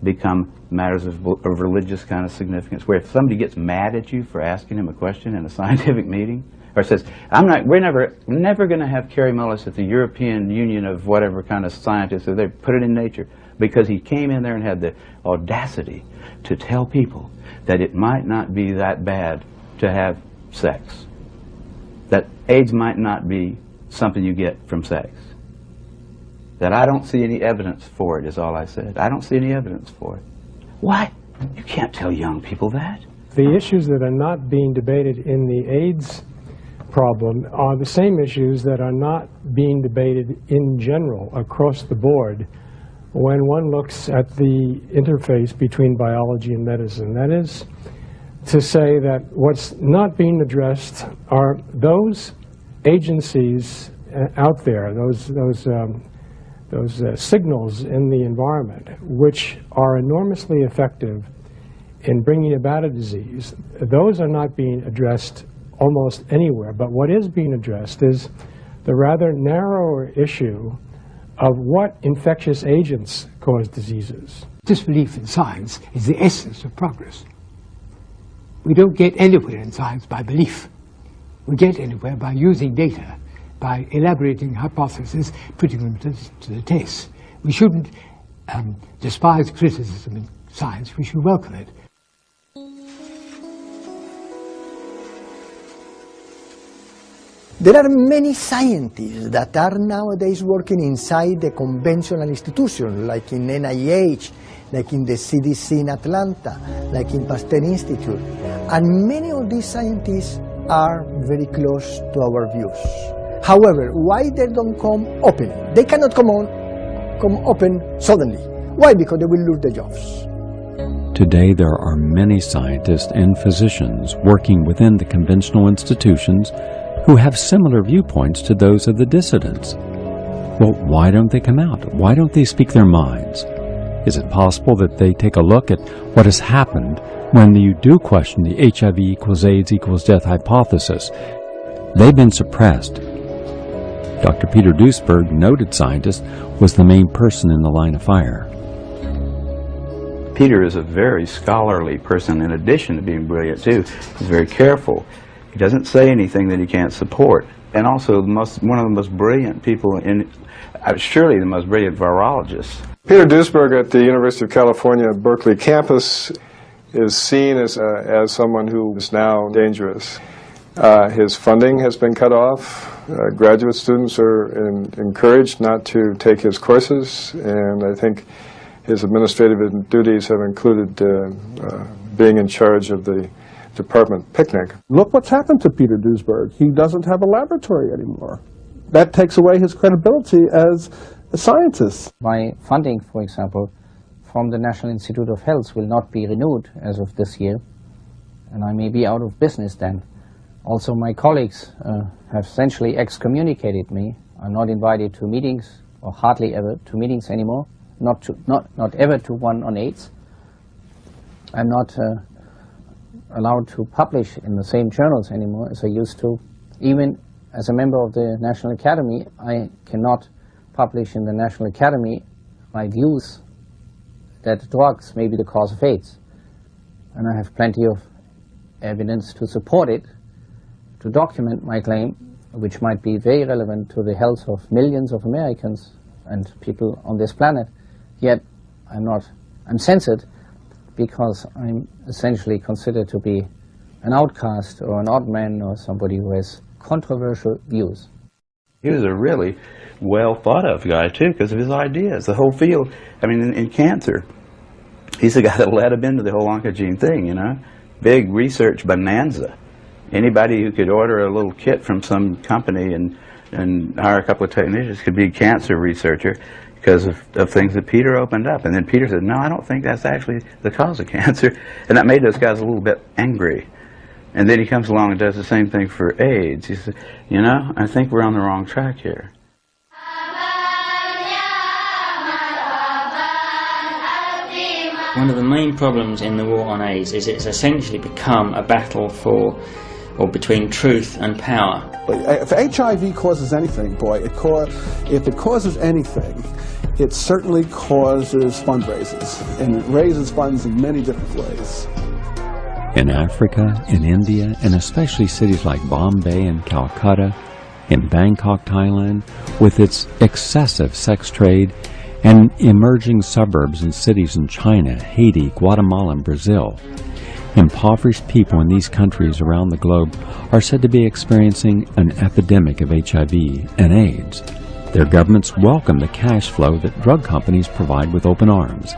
become matters of religious kind of significance, where if somebody gets mad at you for asking him a question in a scientific meeting, or says, we're never going to have Kerry Mullis at the European Union of whatever kind of scientists, or they put it in Nature, because he came in there and had the audacity to tell people that it might not be that bad to have sex, that AIDS might not be something you get from sex. That I don't see any evidence for it, is all I said. I don't see any evidence for it. What? You can't tell young people that. The issues that are not being debated in the AIDS problem are the same issues that are not being debated in general across the board when one looks at the interface between biology and medicine. That is to say that what's not being addressed are those agencies out there, those signals in the environment, which are enormously effective in bringing about a disease. Those are not being addressed almost anywhere, but what is being addressed is the rather narrower issue of what infectious agents cause diseases. Disbelief in science is the essence of progress. We don't get anywhere in science by belief. We get anywhere by using data, by elaborating hypotheses, putting them to the test. We shouldn't despise criticism in science, we should welcome it. There are many scientists that are nowadays working inside the conventional institutions, like in NIH, like in the CDC in Atlanta, like in Pasteur Institute. And many of these scientists are very close to our views. However, why they don't come open? They cannot come open suddenly. Why? Because they will lose their jobs. Today there are many scientists and physicians working within the conventional institutions who have similar viewpoints to those of the dissidents. Well, why don't they come out? Why don't they speak their minds? Is it possible that they take a look at what has happened when you do question the HIV equals AIDS equals death hypothesis? They've been suppressed. Dr. Peter Duesberg, noted scientist, was the main person in the line of fire. Peter is a very scholarly person in addition to being brilliant too. He's very careful. He doesn't say anything that he can't support. And also one of the most brilliant people surely the most brilliant virologist. Peter Duesberg at the University of California Berkeley campus is seen as someone who is now dangerous. His funding has been cut off. Graduate students are encouraged not to take his courses, and I think his administrative duties have included being in charge of the department picnic. Look what's happened to Peter Duesberg. He doesn't have a laboratory anymore. That takes away his credibility as a scientist. My funding, for example, from the National Institute of Health will not be renewed as of this year, and I may be out of business then. Also, my colleagues have essentially excommunicated me. I'm not invited to meetings, or hardly ever to meetings anymore, not ever to one on AIDS. I'm not allowed to publish in the same journals anymore as I used to. Even as a member of the National Academy, I cannot publish in the National Academy my views that drugs may be the cause of AIDS. And I have plenty of evidence to support it, to document my claim, which might be very relevant to the health of millions of Americans and people on this planet. Yet I'm censored because I'm essentially considered to be an outcast or an odd man or somebody who has controversial views. He was a really well thought of guy too because of his ideas. The whole field, I mean in cancer, he's the guy that led him into the whole oncogene thing, you know. Big research bonanza. Anybody who could order a little kit from some company and hire a couple of technicians could be a cancer researcher because of things that Peter opened up. And then Peter said, no, I don't think that's actually the cause of cancer. And that made those guys a little bit angry. And then he comes along and does the same thing for AIDS. He said, you know, I think we're on the wrong track here. One of the main problems in the war on AIDS is it's essentially become a battle for, or between truth and power. If HIV causes anything, boy, if it causes anything, it certainly causes fundraisers, and it raises funds in many different ways. In Africa, in India, and especially cities like Bombay and Calcutta, in Bangkok, Thailand, with its excessive sex trade, and emerging suburbs and cities in China, Haiti, Guatemala, and Brazil. Impoverished people in these countries around the globe are said to be experiencing an epidemic of HIV and AIDS. Their governments welcome the cash flow that drug companies provide with open arms.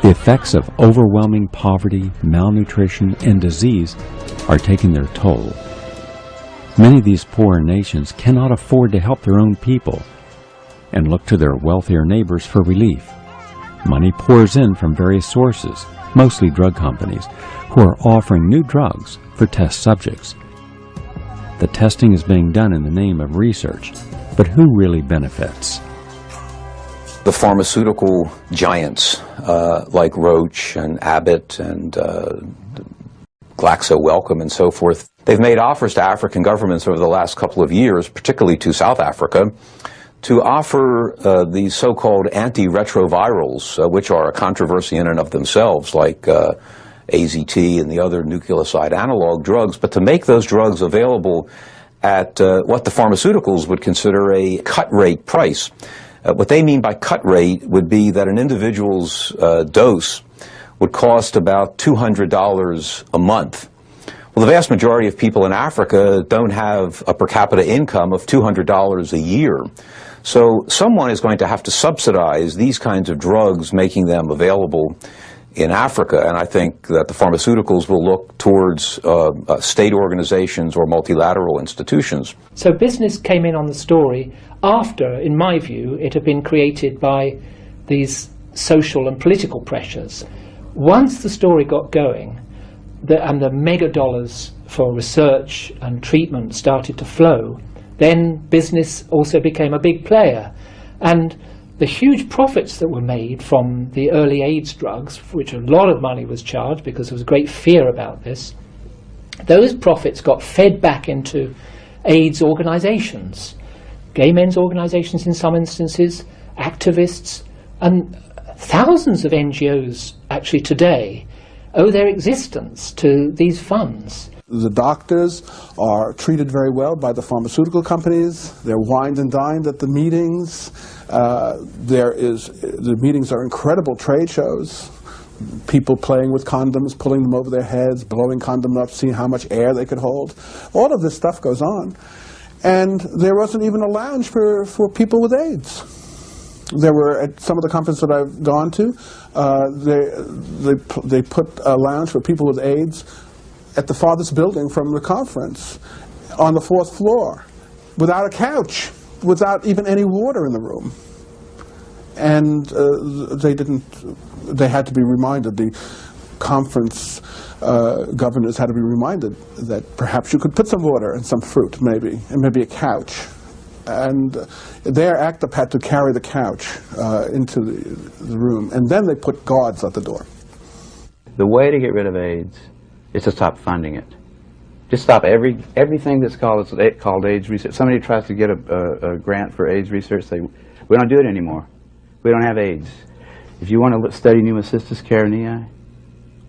The effects of overwhelming poverty, malnutrition, and disease are taking their toll. Many of these poorer nations cannot afford to help their own people and look to their wealthier neighbors for relief. Money pours in from various sources, mostly drug companies, who are offering new drugs for test subjects. The testing is being done in the name of research, but who really benefits? the pharmaceutical giants like Roche and Abbott and Glaxo Wellcome and so forth. They've made offers to African governments over the last couple of years, particularly to South Africa, to offer these so-called antiretrovirals, which are a controversy in and of themselves, like AZT and the other nucleoside analog drugs, but to make those drugs available at what the pharmaceuticals would consider a cut rate price. What they mean by cut rate would be that an individual's dose would cost about $200 a month. Well, the vast majority of people in Africa don't have a per capita income of $200 a year. So someone is going to have to subsidize these kinds of drugs, making them available in Africa, and I think that the pharmaceuticals will look towards state organizations or multilateral institutions. So business came in on the story after, in my view, it had been created by these social and political pressures. Once the story got going, and the mega dollars for research and treatment started to flow, then business also became a big player. And the huge profits that were made from the early AIDS drugs, for which a lot of money was charged because there was great fear about this, those profits got fed back into AIDS organizations, gay men's organizations in some instances, activists, and thousands of NGOs actually today owe their existence to these funds. The doctors are treated very well by the pharmaceutical companies. They're wined and dined at the meetings. The meetings are incredible trade shows. People playing with condoms, pulling them over their heads, blowing condoms up, seeing how much air they could hold. All of this stuff goes on. And there wasn't even a lounge for people with AIDS. There were, at some of the conferences that I've gone to, they put a lounge for people with AIDS at the farthest building from the conference, on the 4th floor, without a couch, without even any water in the room. And they had to be reminded, the conference governors had to be reminded that perhaps you could put some water and some fruit, maybe, and maybe a couch. And their ACTUP had to carry the couch into the room, and then they put guards at the door. The way to get rid of AIDS is to stop funding it. Just stop everything that's called AIDS research. Somebody tries to get a grant for AIDS research, say, we don't do it anymore. We don't have AIDS. If you want to study pneumocystis carinii,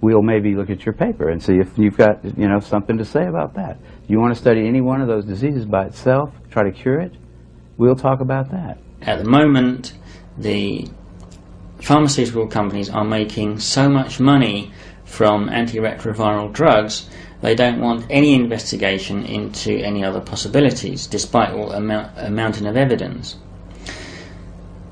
we'll maybe look at your paper and see if you've got something to say about that. You want to study any one of those diseases by itself, try to cure it, we'll talk about that. At the moment, the pharmaceutical companies are making so much money from antiretroviral drugs, they don't want any investigation into any other possibilities, despite all a mountain of evidence.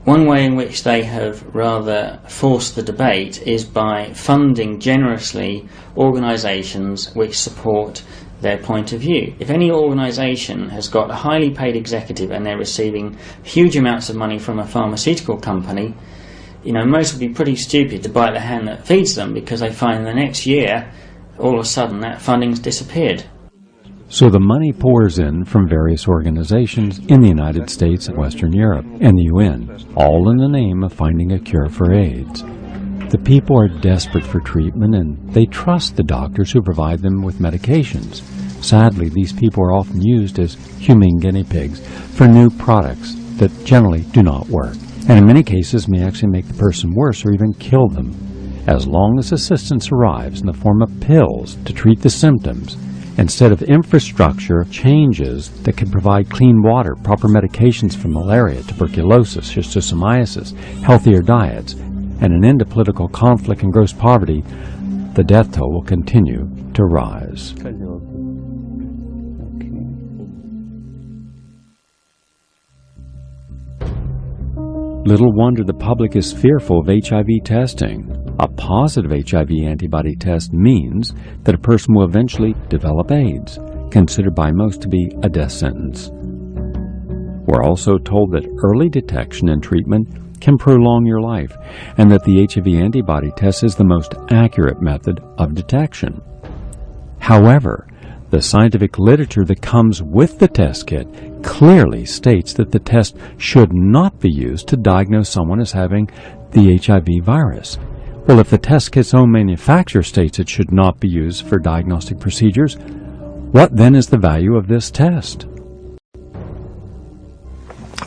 One way in which they have rather forced the debate is by funding generously organisations which support their point of view. If any organisation has got a highly paid executive and they're receiving huge amounts of money from a pharmaceutical company, most would be pretty stupid to bite the hand that feeds them, because they find in the next year, all of a sudden, that funding's disappeared. So the money pours in from various organizations in the United States and Western Europe and the UN, all in the name of finding a cure for AIDS. The people are desperate for treatment, and they trust the doctors who provide them with medications. Sadly, these people are often used as human guinea pigs for new products that generally do not work, and in many cases may actually make the person worse or even kill them. As long as assistance arrives in the form of pills to treat the symptoms, instead of infrastructure changes that can provide clean water, proper medications for malaria, tuberculosis, schistosomiasis, healthier diets, and an end to political conflict and gross poverty, the death toll will continue to rise. Little wonder the public is fearful of HIV testing. A positive HIV antibody test means that a person will eventually develop AIDS, considered by most to be a death sentence. We're also told that early detection and treatment can prolong your life, and that the HIV antibody test is the most accurate method of detection. However, The scientific literature that comes with the test kit clearly states that the test should not be used to diagnose someone as having the HIV virus. Well, if the test kit's own manufacturer states it should not be used for diagnostic procedures, what then is the value of this test?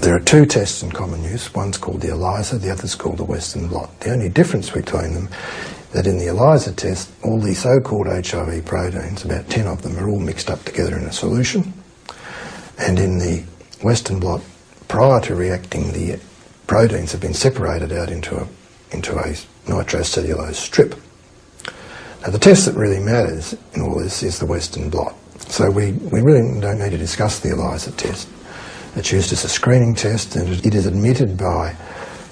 There are two tests in common use. One's called the ELISA, the other's called the Western blot. The only difference between them is that in the ELISA test, all the so-called HIV proteins, about 10 of them, are all mixed up together in a solution. And in the Western blot, prior to reacting, the proteins have been separated out into a nitrocellulose strip. Now, the test that really matters in all this is the Western blot. So we really don't need to discuss the ELISA test. It's used as a screening test, and it is admitted by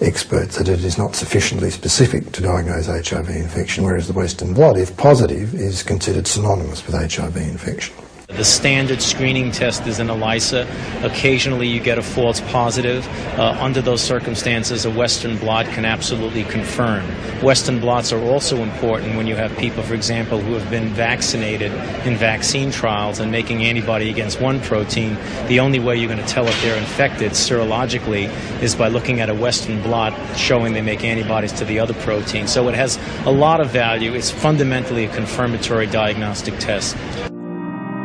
experts that it is not sufficiently specific to diagnose HIV infection, whereas the Western blot, if positive, is considered synonymous with HIV infection. The standard screening test is an ELISA. Occasionally you get a false positive. Under those circumstances, a Western blot can absolutely confirm. Western blots are also important when you have people, for example, who have been vaccinated in vaccine trials and making antibody against one protein. The only way you're going to tell if they're infected serologically is by looking at a Western blot showing they make antibodies to the other protein. So it has a lot of value. It's fundamentally a confirmatory diagnostic test.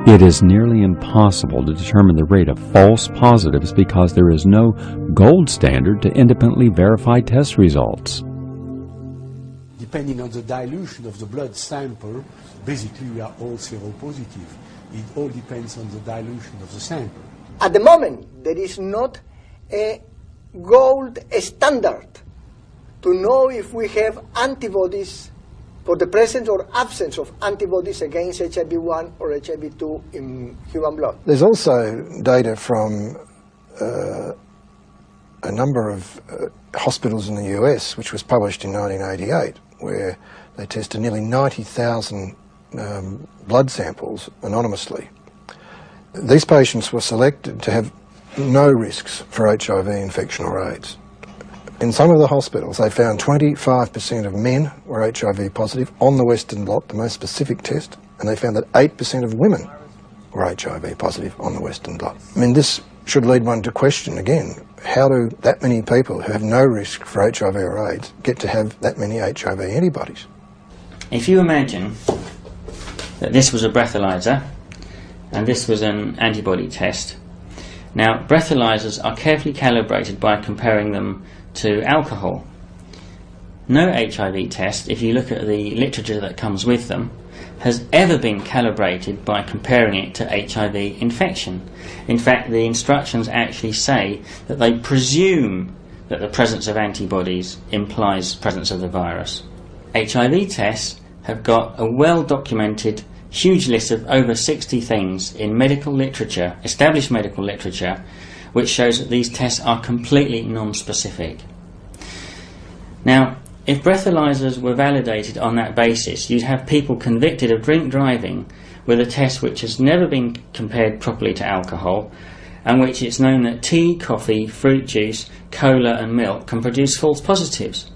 It is nearly impossible to determine the rate of false positives because there is no gold standard to independently verify test results. Depending on the dilution of the blood sample, basically we are all seropositive. It all depends on the dilution of the sample. At the moment, there is not a gold standard to know if we have antibodies for the presence or absence of antibodies against HIV-1 or HIV-2 in human blood. There's also data from a number of hospitals in the US, which was published in 1988, where they tested nearly 90,000 blood samples anonymously. These patients were selected to have no risks for HIV infection or AIDS. In some of the hospitals, they found 25% of men were HIV positive on the Western blot, the most specific test, and they found that 8% of women were HIV positive on the Western blot. I mean, this should lead one to question again, how do that many people who have no risk for HIV or AIDS get to have that many HIV antibodies? If you imagine that this was a breathalyzer and this was an antibody test. Now, breathalyzers are carefully calibrated by comparing them to alcohol. No HIV test, if you look at the literature that comes with them, has ever been calibrated by comparing it to HIV infection. In fact, the instructions actually say that they presume that the presence of antibodies implies presence of the virus. HIV tests have got a well-documented huge list of over 60 things in medical literature, established medical literature, which shows that these tests are completely non-specific. Now, if breathalyzers were validated on that basis, you'd have people convicted of drink driving with a test which has never been compared properly to alcohol, and which it's known that tea, coffee, fruit juice, cola and milk can produce false positives.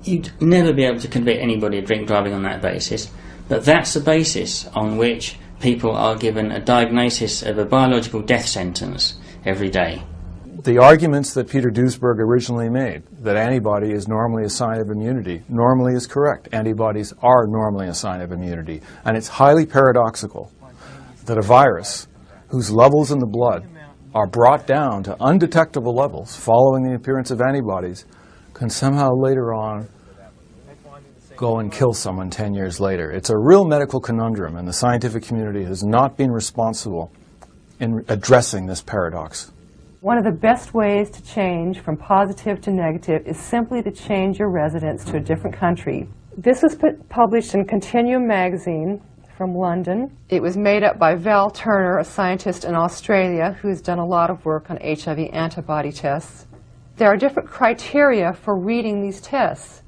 You'd never be able to convict anybody of drink driving on that basis, but that's the basis on which people are given a diagnosis of a biological death sentence every day. The arguments that Peter Duesberg originally made, that antibody is normally a sign of immunity, normally is correct. Antibodies are normally a sign of immunity. And it's highly paradoxical that a virus whose levels in the blood are brought down to undetectable levels following the appearance of antibodies can somehow later on go and kill someone 10 years later. It's a real medical conundrum, and the scientific community has not been responsible in addressing this paradox. One of the best ways to change from positive to negative is simply to change your residence to a different country. This was published in Continuum magazine from London. It was made up by Val Turner, a scientist in Australia who has done a lot of work on HIV antibody tests. There are different criteria for reading these tests,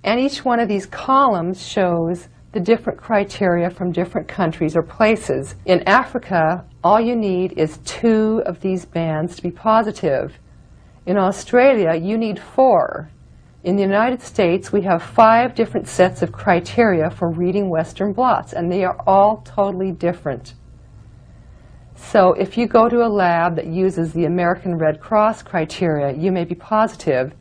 and each one of these columns shows the different criteria from different countries or places. In Africa, all you need is 2 of these bands to be positive. In Australia, you need 4. In the United States, we have 5 different sets of criteria for reading Western blots, and they are all totally different. So if you go to a lab that uses the American Red Cross criteria, you may be positive.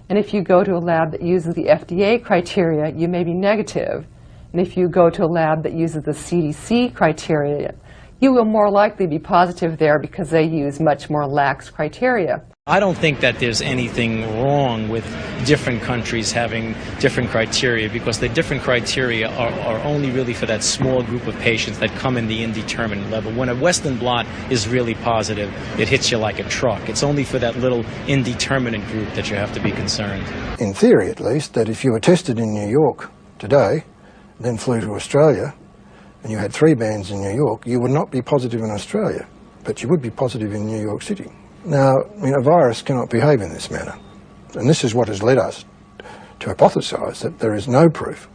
And if you go to a lab that uses the FDA criteria, you may be negative. And if you go to a lab that uses the CDC criteria, you will more likely be positive there because they use much more lax criteria. I don't think that there's anything wrong with different countries having different criteria, because the different criteria are only really for that small group of patients that come in the indeterminate level. When a Western blot is really positive, it hits you like a truck. It's only for that little indeterminate group that you have to be concerned. In theory, at least, that if you were tested in New York today, then flew to Australia, and you had 3 bands in New York, you would not be positive in Australia, but you would be positive in New York City. Now, a virus cannot behave in this manner, and this is what has led us to hypothesise that there is no proof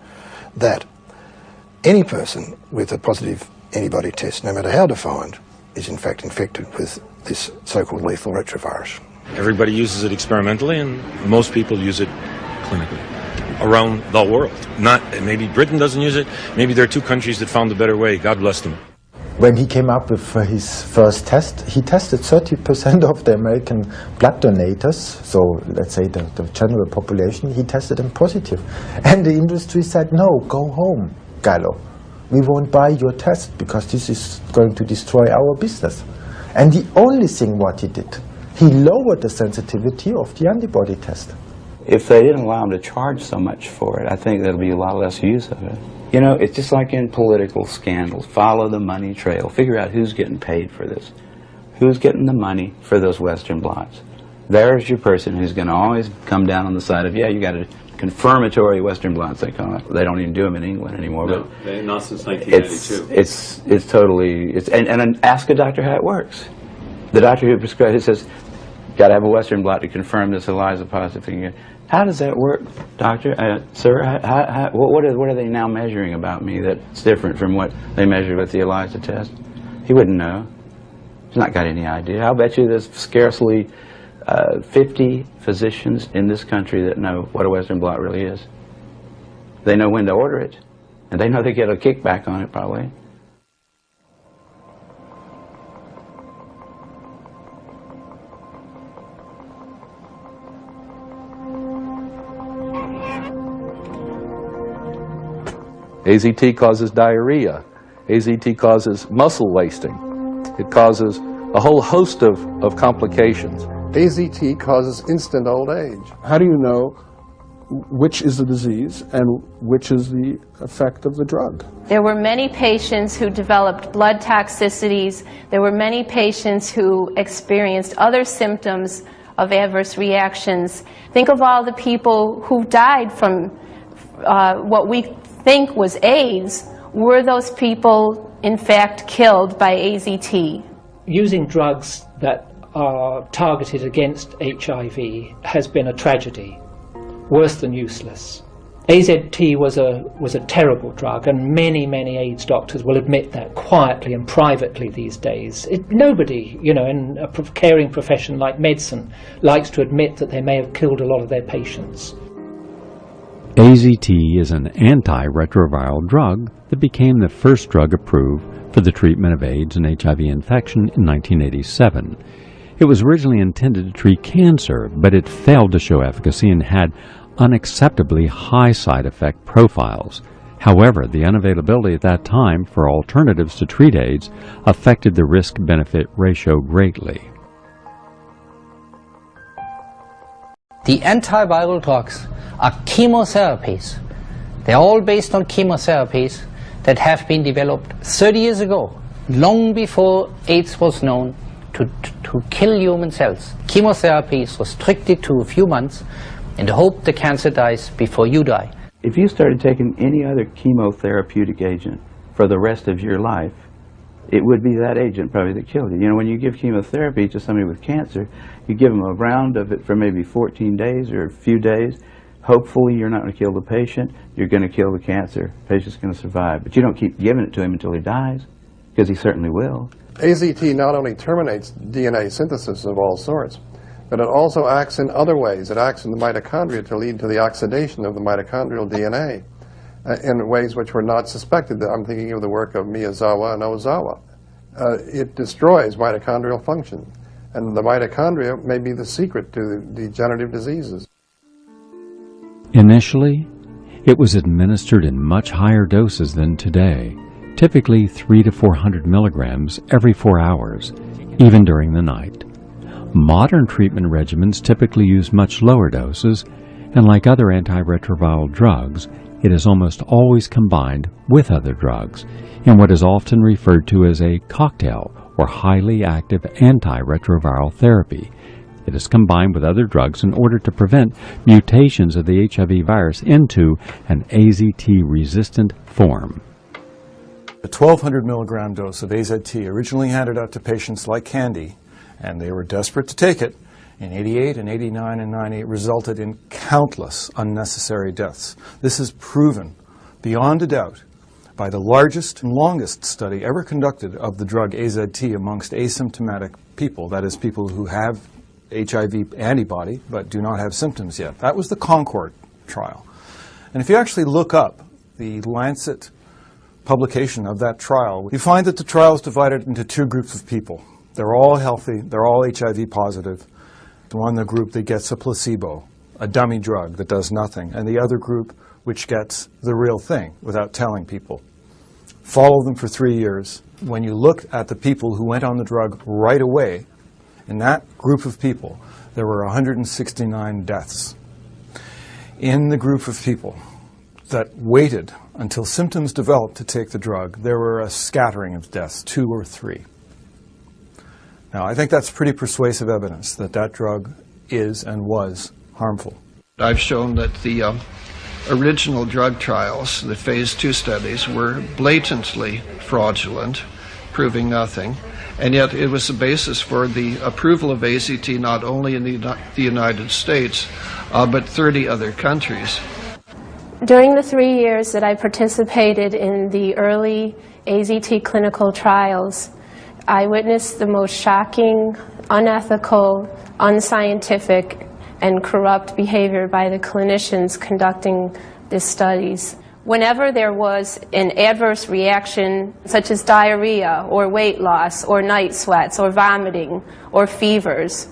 that any person with a positive antibody test, no matter how defined, is in fact infected with this so-called lethal retrovirus. Everybody uses it experimentally, and most people use it clinically around the world. Not, maybe Britain doesn't use it, maybe there are 2 countries that found a better way, God bless them. When he came up with his first test, he tested 30% of the American blood donators, so let's say the general population, he tested them positive. And the industry said, no, go home, Gallo. We won't buy your test because this is going to destroy our business. And the only thing what he did, he lowered the sensitivity of the antibody test. If they didn't allow them to charge so much for it, I think there'll be a lot less use of it. You know, it's just like in political scandals. Follow the money trail. Figure out who's getting paid for this. Who's getting the money for those Western blots. There's your person who's going to always come down on the side of, yeah, you got a confirmatory Western blots, they call it. They don't even do them in England anymore. No, but not since 1992. It's totally, and ask a doctor how it works. The doctor who prescribes it says, got to have a Western blot to confirm this ELISA positive thing. How does that work, doctor? Sir, what are they now measuring about me that's different from what they measured with the ELISA test? He wouldn't know. He's not got any idea. I'll bet you there's scarcely 50 physicians in this country that know what a Western blot really is. They know when to order it, and they know they get a kickback on it probably. AZT causes diarrhea. AZT causes muscle wasting. It causes a whole host of complications. AZT causes instant old age. How do you know which is the disease and which is the effect of the drug? There were many patients who developed blood toxicities. There were many patients who experienced other symptoms of adverse reactions. Think of all the people who died from what we think was AIDS. Were those people in fact killed by AZT? Using drugs that are targeted against HIV has been a tragedy, worse than useless. AZT was a terrible drug, and many AIDS doctors will admit that quietly and privately these days. Nobody, in a caring profession like medicine likes to admit that they may have killed a lot of their patients. AZT is an antiretroviral drug that became the first drug approved for the treatment of AIDS and HIV infection in 1987. It was originally intended to treat cancer, but it failed to show efficacy and had unacceptably high side effect profiles. However, the unavailability at that time for alternatives to treat AIDS affected the risk-benefit ratio greatly. The antiviral drugs are chemotherapies. They're all based on chemotherapies that have been developed 30 years ago, long before AIDS was known, to kill human cells. Chemotherapy is restricted to a few months in the hope the cancer dies before you die. If you started taking any other chemotherapeutic agent for the rest of your life, it would be that agent probably that killed you. When you give chemotherapy to somebody with cancer, you give them a round of it for maybe 14 days or a few days. Hopefully you're not going to kill the patient, you're going to kill the cancer. The patient's going to survive. But you don't keep giving it to him until he dies, because he certainly will. AZT not only terminates DNA synthesis of all sorts, but it also acts in other ways. It acts in the mitochondria to lead to the oxidation of the mitochondrial DNA in ways which were not suspected. I'm thinking of the work of Miyazawa and Ozawa. it destroys mitochondrial function. And the mitochondria may be the secret to degenerative diseases. Initially, it was administered in much higher doses than today, typically 300 to 400 milligrams every 4 hours, even during the night. Modern treatment regimens typically use much lower doses, and like other antiretroviral drugs, it is almost always combined with other drugs in what is often referred to as a cocktail or highly active antiretroviral therapy. It is combined with other drugs in order to prevent mutations of the HIV virus into an AZT-resistant form. A 1,200 milligram dose of AZT originally handed out to patients like candy, and they were desperate to take it, in 88 and 89 and 98 resulted in countless unnecessary deaths. This is proven beyond a doubt by the largest and longest study ever conducted of the drug AZT amongst asymptomatic people, that is, people who have HIV antibody but do not have symptoms yet. That was the Concord trial. And if you actually look up the Lancet publication of that trial, you find that the trial is divided into two groups of people. They're all healthy, they're all HIV positive. The one, the group that gets a placebo, a dummy drug that does nothing, and the other group which gets the real thing without telling people. Follow them for 3 years. When you look at the people who went on the drug right away, in that group of people, there were 169 deaths. In the group of people that waited until symptoms developed to take the drug, there were a scattering of deaths, 2 or 3. Now, I think that's pretty persuasive evidence that that drug is and was harmful. I've shown that the original drug trials, the phase 2 studies, were blatantly fraudulent, proving nothing. And yet it was the basis for the approval of AZT not only in the United States, but 30 other countries. During the 3 years that I participated in the early AZT clinical trials, I witnessed the most shocking, unethical, unscientific, and corrupt behavior by the clinicians conducting these studies. Whenever there was an adverse reaction, such as diarrhea, or weight loss, or night sweats, or vomiting, or fevers,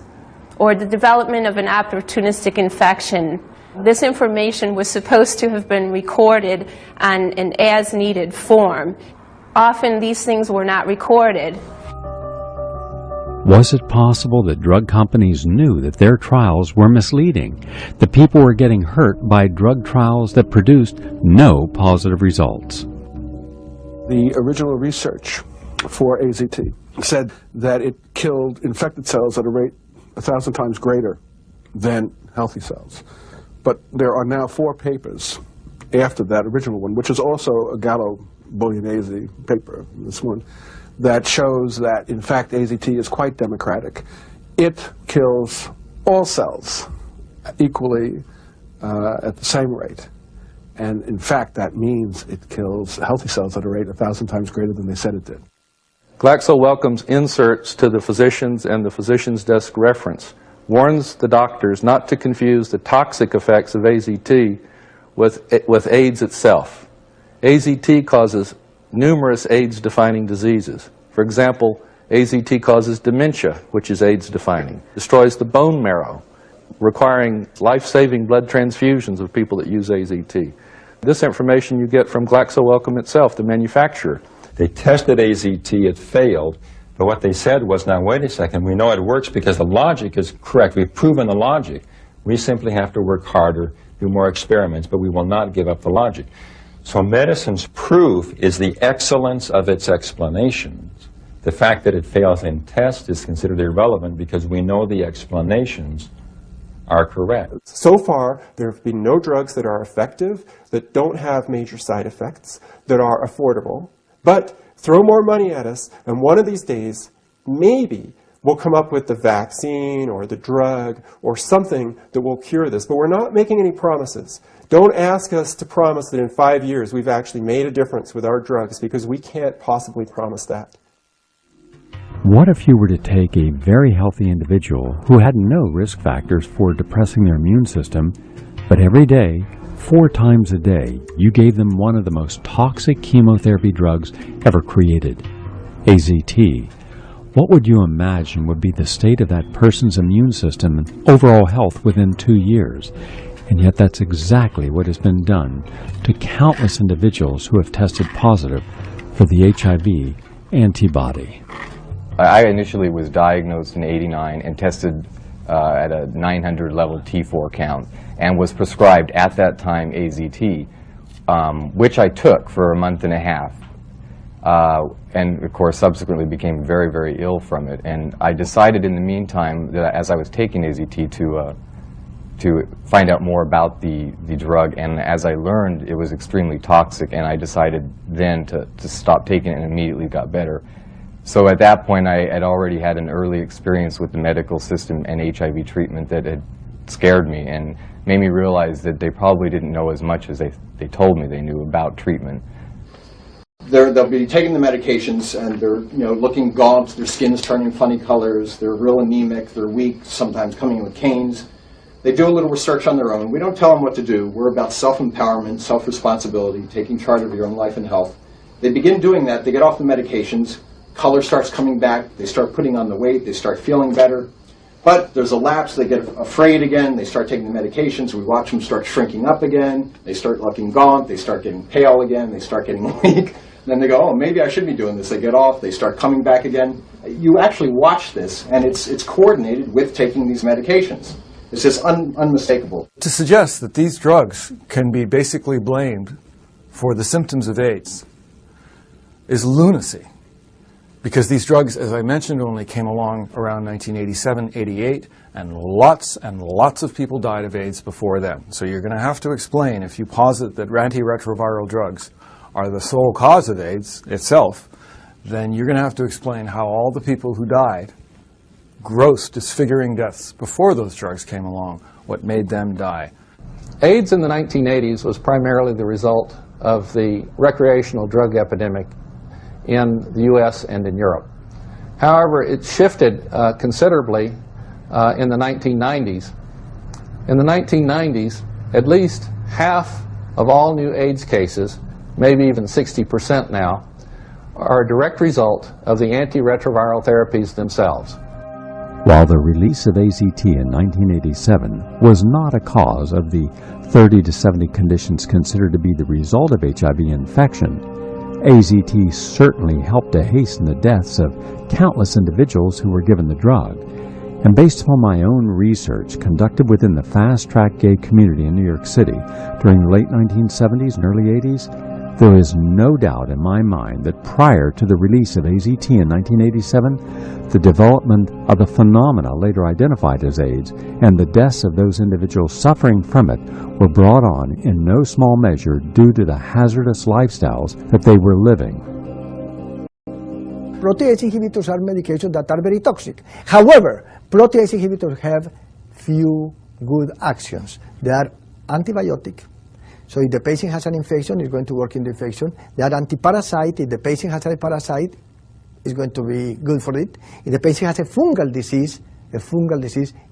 or the development of an opportunistic infection, this information was supposed to have been recorded on an as-needed form. Often these things were not recorded. Was it possible that drug companies knew that their trials were misleading, that people were getting hurt by drug trials that produced no positive results? The original research for AZT said that it killed infected cells at a rate 1,000 times greater than healthy cells. But there are now 4 papers after that original one, which is also a Gallo-Bolognese paper, this one, that shows that, in fact, AZT is quite democratic. It kills all cells equally at the same rate. And, in fact, that means it kills healthy cells at a rate 1,000 times greater than they said it did. Glaxo welcomes inserts to the physicians and the physician's desk reference, warns the doctors not to confuse the toxic effects of AZT with AIDS itself. AZT causes numerous AIDS-defining diseases. For example, AZT causes dementia, which is AIDS-defining, destroys the bone marrow, requiring life-saving blood transfusions of people that use AZT. This information you get from Glaxo Wellcome itself, the manufacturer. They tested AZT, it failed, but what they said was, now wait a second, we know it works because the logic is correct. We've proven the logic. We simply have to work harder, do more experiments, but we will not give up the logic. So medicine's proof is the excellence of its explanations. The fact that it fails in tests is considered irrelevant because we know the explanations are correct. So far, there have been no drugs that are effective, that don't have major side effects, that are affordable. But throw more money at us, and one of these days, maybe, we'll come up with the vaccine or the drug or something that will cure this. But we're not making any promises. Don't ask us to promise that in 5 years we've actually made a difference with our drugs, because we can't possibly promise that. What if you were to take a very healthy individual who had no risk factors for depressing their immune system, but every day, 4 times a day, you gave them one of the most toxic chemotherapy drugs ever created? AZT, what would you imagine would be the state of that person's immune system and overall health within 2 years? And yet that's exactly what has been done to countless individuals who have tested positive for the HIV antibody. I initially was diagnosed in '89 and tested at a 900 level T4 count and was prescribed at that time AZT, which I took for a month and a half. And of course subsequently became very, very ill from it. And I decided in the meantime that as I was taking AZT to find out more about the drug, and as I learned it was extremely toxic, and I decided then to stop taking it and immediately got better. So at that point I had already had an early experience with the medical system and HIV treatment that had scared me and made me realize that they probably didn't know as much as they told me they knew about treatment. They'll be taking the medications and they're looking gaunt, their skin's turning funny colors, they're real anemic, they're weak, sometimes coming in with canes. They do a little research on their own. We don't tell them what to do. We're about self-empowerment, self-responsibility, taking charge of your own life and health. They begin doing that, they get off the medications, color starts coming back, they start putting on the weight, they start feeling better. But there's a lapse, they get afraid again, they start taking the medications, we watch them start shrinking up again, they start looking gaunt, they start getting pale again, they start getting weak. Then they go, oh, maybe I should be doing this. They get off, they start coming back again. You actually watch this, and it's coordinated with taking these medications. It's just unmistakable. To suggest that these drugs can be basically blamed for the symptoms of AIDS is lunacy. Because these drugs, as I mentioned, only came along around 1987, 88, and lots of people died of AIDS before then. So you're going to have to explain, if you posit that antiretroviral drugs are the sole cause of AIDS itself, then you're going to have to explain how all the people who died, gross, disfiguring deaths before those drugs came along, what made them die. AIDS in the 1980s was primarily the result of the recreational drug epidemic in the U.S. and in Europe. However, it shifted considerably in the 1990s. In the 1990s, at least half of all new AIDS cases, maybe even 60% now, are a direct result of the antiretroviral therapies themselves. While the release of AZT in 1987 was not a cause of the 30 to 70 conditions considered to be the result of HIV infection, AZT certainly helped to hasten the deaths of countless individuals who were given the drug. And based upon my own research conducted within the fast-track gay community in New York City during the late 1970s and early 80s, there is no doubt in my mind that prior to the release of AZT in 1987, the development of the phenomena later identified as AIDS and the deaths of those individuals suffering from it were brought on in no small measure due to the hazardous lifestyles that they were living. Protease inhibitors are medications that are very toxic. However, protease inhibitors have few good actions. They are antibiotic. So if the patient has an infection, it's going to work in the infection. They are antiparasite. If the patient has a parasite, it's going to be good for it. If the patient has a fungal disease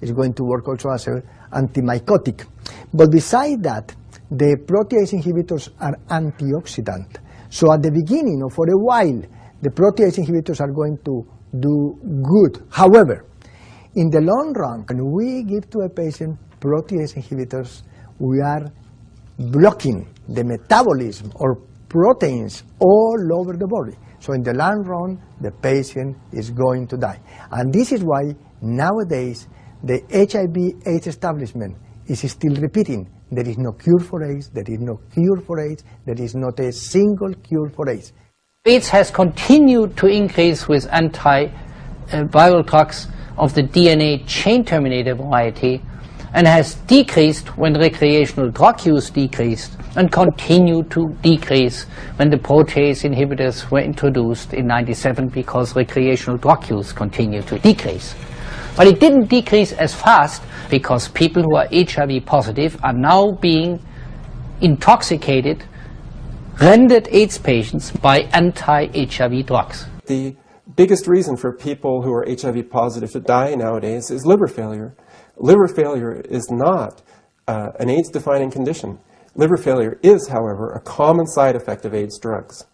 is going to work also as an antimycotic. But beside that, the protease inhibitors are antioxidant. So at the beginning or for a while, the protease inhibitors are going to do good. However, in the long run, when we give to a patient protease inhibitors, we are blocking the metabolism or proteins all over the body. So in the long run, the patient is going to die. And this is why nowadays the HIV/AIDS establishment is still repeating, there is no cure for AIDS, there is no cure for AIDS, there is not a single cure for AIDS. AIDS has continued to increase with antiviral drugs of the DNA chain terminator variety, and has decreased when recreational drug use decreased, and continued to decrease when the protease inhibitors were introduced in '97 because recreational drug use continued to decrease. But it didn't decrease as fast because people who are HIV positive are now being intoxicated, rendered AIDS patients by anti-HIV drugs. The biggest reason for people who are HIV positive to die nowadays is liver failure. Liver failure is not an AIDS-defining condition. Liver failure is, however, a common side effect of AIDS drugs.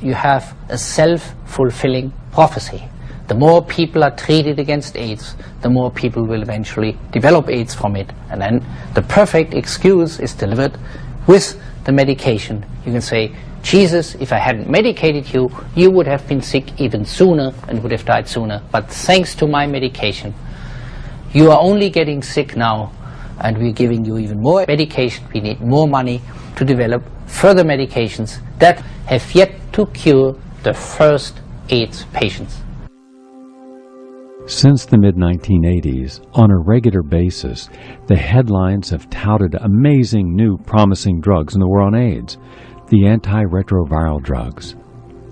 You have a self-fulfilling prophecy. The more people are treated against AIDS, the more people will eventually develop AIDS from it. And then the perfect excuse is delivered with the medication. You can say, Jesus, if I hadn't medicated you, you would have been sick even sooner and would have died sooner. But thanks to my medication, you are only getting sick now, and we're giving you even more medication. We need more money to develop further medications that have yet to cure the first AIDS patients. Since the mid-1980s, on a regular basis, the headlines have touted amazing new promising drugs in the war on AIDS, the antiretroviral drugs.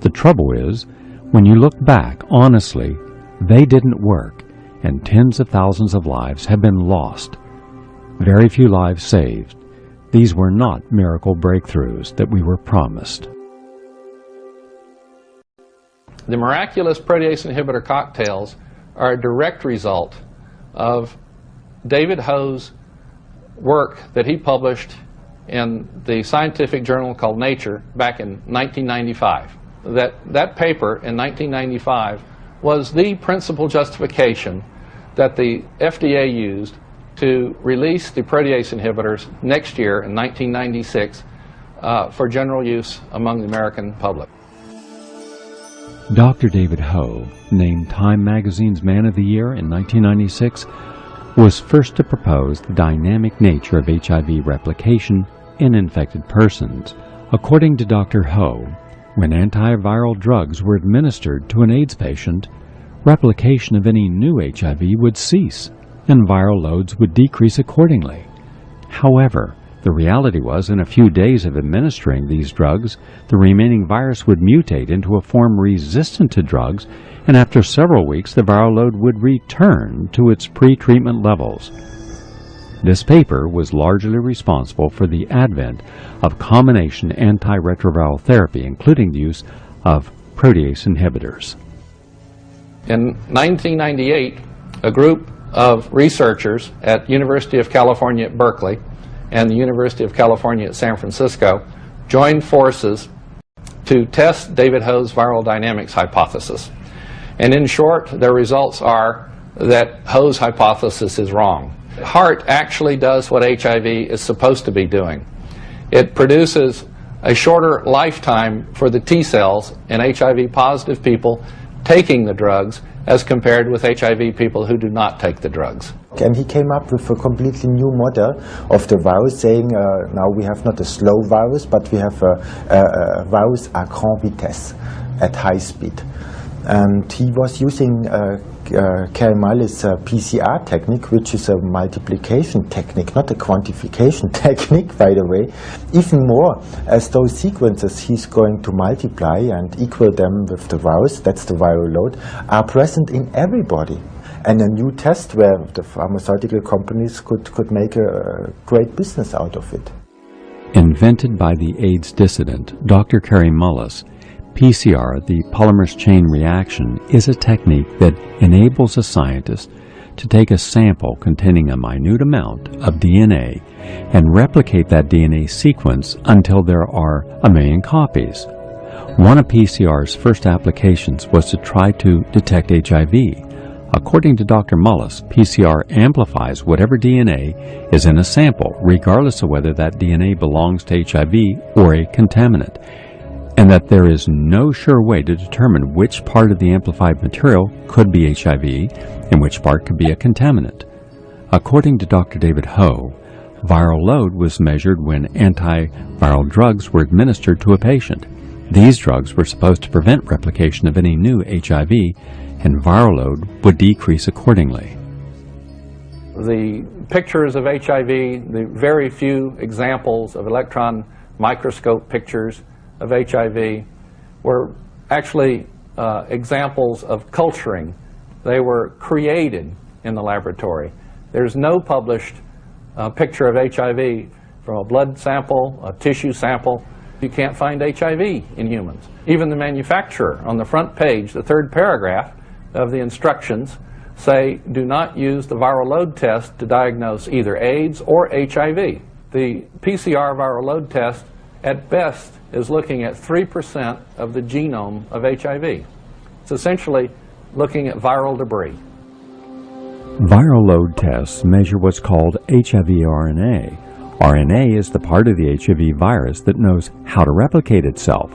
The trouble is, when you look back honestly, they didn't work, and tens of thousands of lives have been lost. Very few lives saved. These were not miracle breakthroughs that we were promised. The miraculous protease inhibitor cocktails are a direct result of David Ho's work that he published in the scientific journal called Nature back in 1995. That paper in 1995 was the principal justification that the FDA used to release the protease inhibitors next year in 1996 for general use among the American public. Dr. David Ho, named Time magazine's Man of the Year in 1996, was first to propose the dynamic nature of HIV replication in infected persons. According to Dr. Ho, when antiviral drugs were administered to an AIDS patient, replication of any new HIV would cease, and viral loads would decrease accordingly. However, the reality was, in a few days of administering these drugs, the remaining virus would mutate into a form resistant to drugs, and after several weeks the viral load would return to its pre-treatment levels. This paper was largely responsible for the advent of combination antiretroviral therapy, including the use of protease inhibitors. In 1998, a group of researchers at University of California at Berkeley and the University of California at San Francisco joined forces to test David Ho's viral dynamics hypothesis. And in short, their results are that Ho's hypothesis is wrong. HAART actually does what HIV is supposed to be doing. It produces a shorter lifetime for the T cells in HIV-positive people taking the drugs as compared with HIV people who do not take the drugs. And he came up with a completely new model of the virus, saying now we have not a slow virus, but we have a virus à grande vitesse, at high speed. And he was using Kerr-Miller's PCR technique, which is a multiplication technique, not a quantification technique, by the way. Even more, as those sequences he's going to multiply and equal them with the virus, that's the viral load, are present in everybody. And a new test where the pharmaceutical companies could make a great business out of it. Invented by the AIDS dissident, Dr. Kerry Mullis, PCR, the polymerase chain reaction, is a technique that enables a scientist to take a sample containing a minute amount of DNA and replicate that DNA sequence until there are 1 million copies. One of PCR's first applications was to try to detect HIV. According to Dr. Mullis, PCR amplifies whatever DNA is in a sample, regardless of whether that DNA belongs to HIV or a contaminant, and that there is no sure way to determine which part of the amplified material could be HIV and which part could be a contaminant. According to Dr. David Ho, viral load was measured when antiviral drugs were administered to a patient. These drugs were supposed to prevent replication of any new HIV, and viral load would decrease accordingly. The pictures of HIV, the very few examples of electron microscope pictures of HIV were actually examples of culturing. They were created in the laboratory. There's no published picture of HIV from a blood sample, a tissue sample. You can't find HIV in humans. Even the manufacturer on the front page, the third paragraph of the instructions, say do not use the viral load test to diagnose either AIDS or HIV. The PCR viral load test at best, is looking at 3% of the genome of HIV. It's essentially looking at viral debris. Viral load tests measure what's called HIV RNA. RNA is the part of the HIV virus that knows how to replicate itself.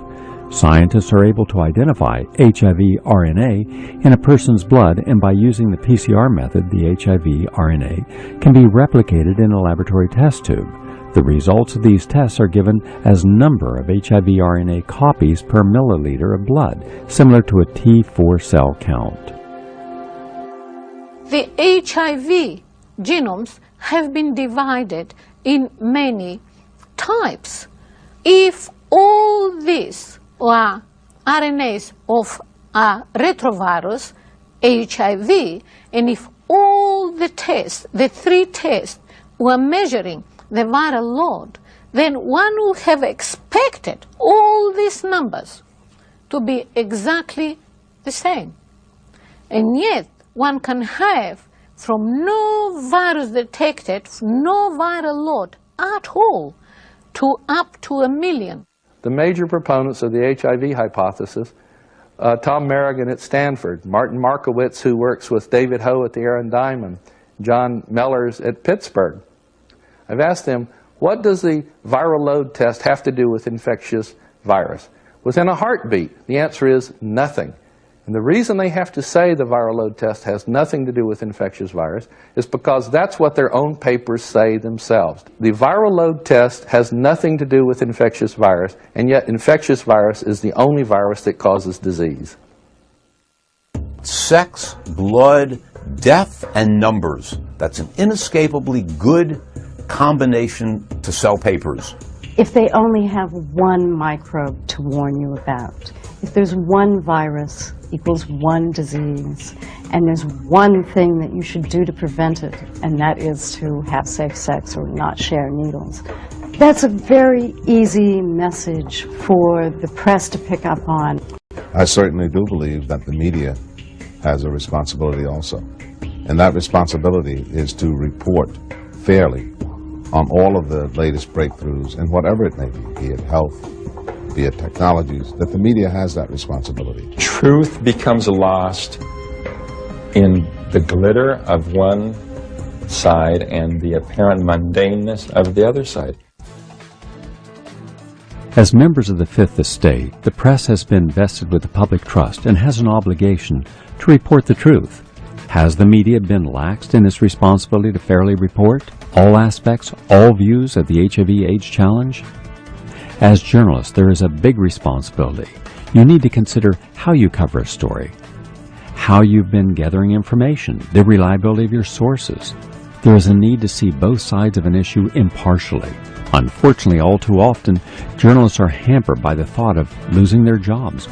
Scientists are able to identify HIV RNA in a person's blood, and by using the PCR method, the HIV RNA can be replicated in a laboratory test tube. The results of these tests are given as number of HIV RNA copies per milliliter of blood, similar to a T4 cell count. The HIV genomes have been divided in many types. If all these are RNAs of a retrovirus, HIV, and if all the tests, the 3 tests, were measuring the viral load, then one would have expected all these numbers to be exactly the same. And yet, one can have, from no virus detected, no viral load at all, to up to 1 million. The major proponents of the HIV hypothesis, Tom Merrigan at Stanford, Martin Markowitz, who works with David Ho at the Aaron Diamond, John Mellors at Pittsburgh. I've asked them, what does the viral load test have to do with infectious virus? Within a heartbeat, the answer is nothing. And the reason they have to say the viral load test has nothing to do with infectious virus is because that's what their own papers say themselves. The viral load test has nothing to do with infectious virus, and yet infectious virus is the only virus that causes disease. Sex, blood, death, and numbers. That's an inescapably good combination to sell papers. If they only have one microbe to warn you about, if there's one virus equals one disease, and there's one thing that you should do to prevent it, and that is to have safe sex or not share needles, that's a very easy message for the press to pick up on. I certainly do believe that the media has a responsibility also, and that responsibility is to report fairly on all of the latest breakthroughs and whatever it may be it health, be it technologies, that the media has that responsibility. Truth becomes lost in the glitter of one side and the apparent mundaneness of the other side. As members of the Fifth Estate, the press has been vested with the public trust and has an obligation to report the truth. Has the media been laxed in its responsibility to fairly report all aspects, all views of the HIV/AIDS challenge? As journalists, there is a big responsibility. You need to consider how you cover a story, how you've been gathering information, the reliability of your sources. There is a need to see both sides of an issue impartially. Unfortunately, all too often, journalists are hampered by the thought of losing their jobs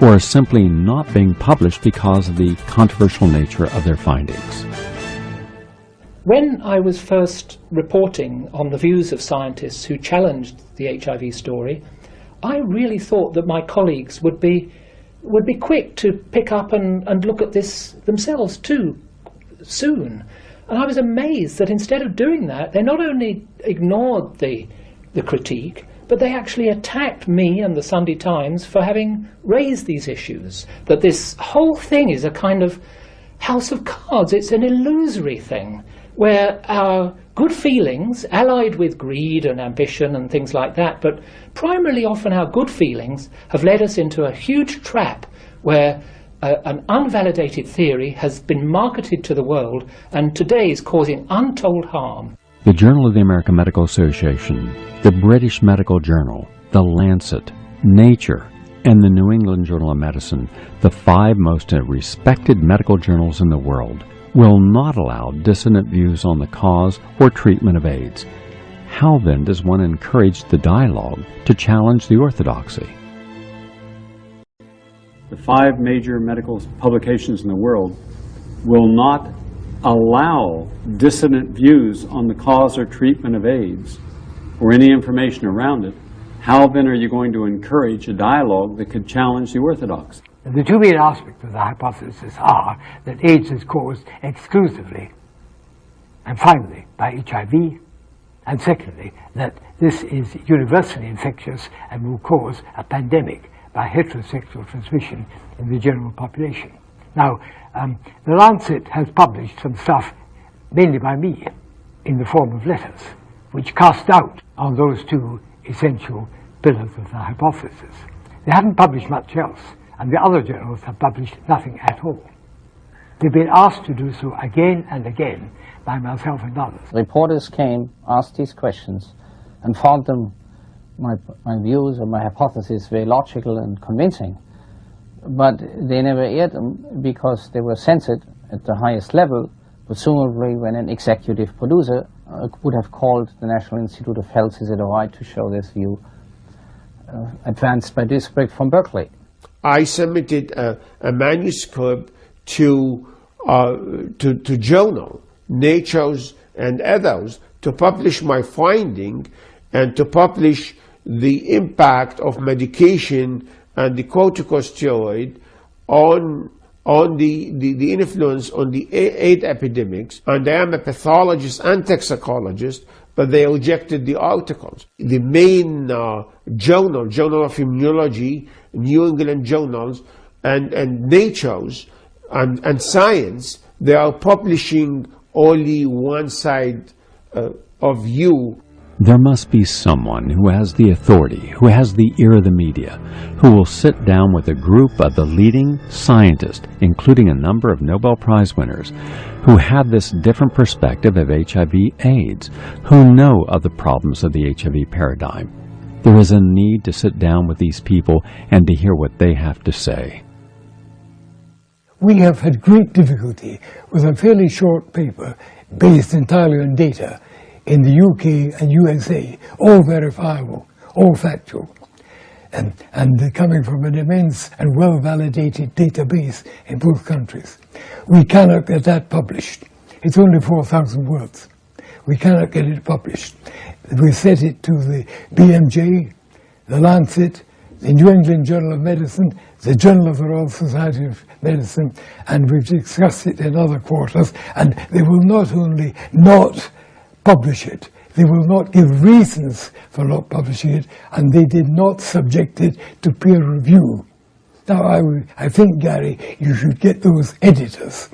or simply not being published because of the controversial nature of their findings. When I was first reporting on the views of scientists who challenged the HIV story, I really thought that my colleagues would be quick to pick up and look at this themselves too soon. And I was amazed that instead of doing that, they not only ignored the critique, but they actually attacked me and the Sunday Times for having raised these issues, that this whole thing is a kind of house of cards. It's an illusory thing where our good feelings, allied with greed and ambition and things like that, but primarily often our good feelings have led us into a huge trap where an unvalidated theory has been marketed to the world and today is causing untold harm. The Journal of the American Medical Association, the British Medical Journal, the Lancet, Nature, and the New England Journal of Medicine, the 5 most respected medical journals in the world, will not allow dissonant views on the cause or treatment of AIDS. How then does one encourage the dialogue to challenge the orthodoxy? The 5 major medical publications in the world will not allow dissonant views on the cause or treatment of AIDS or any information around it. How then are you going to encourage a dialogue that could challenge the orthodoxy? The 2 main aspects of the hypothesis are that AIDS is caused exclusively and finally by HIV And secondly, that this is universally infectious and will cause a pandemic by heterosexual transmission in the general population. Now, the Lancet has published some stuff, mainly by me, in the form of letters, which cast doubt on those two essential pillars of the hypothesis. They haven't published much else, and the other journals have published nothing at all. They've been asked to do so again and again by myself and others. Reporters came, asked these questions, and found them, my views or my hypotheses, very logical and convincing. But they never aired them because they were censored at the highest level, presumably when an executive producer would have called the National Institute of Health, is it all right to show this view, advanced by Duisberg from Berkeley. I submitted a manuscript to journal, Nature's and others, to publish my finding and to publish the impact of medication and the corticosteroid on the influence on the AIDS epidemics. And I am a pathologist and toxicologist, but they rejected the articles. The main Journal of Immunology, New England journals, and Nature's and Science, they are publishing only one side of view. There must be someone who has the authority, who has the ear of the media, who will sit down with a group of the leading scientists, including a number of Nobel Prize winners, who have this different perspective of HIV/AIDS, who know of the problems of the HIV paradigm. There is a need to sit down with these people and to hear what they have to say. We have had great difficulty with a fairly short paper based entirely on data in the UK and USA, all verifiable, all factual, and coming from an immense and well-validated database in both countries. We cannot get that published. It's only 4,000 words. We cannot get it published. We sent it to the BMJ, the Lancet, the New England Journal of Medicine, the Journal of the Royal Society of Medicine, and we've discussed it in other quarters, and they will not only not publish it, they will not give reasons for not publishing it, and they did not subject it to peer review. Now, I think, Gary, you should get those editors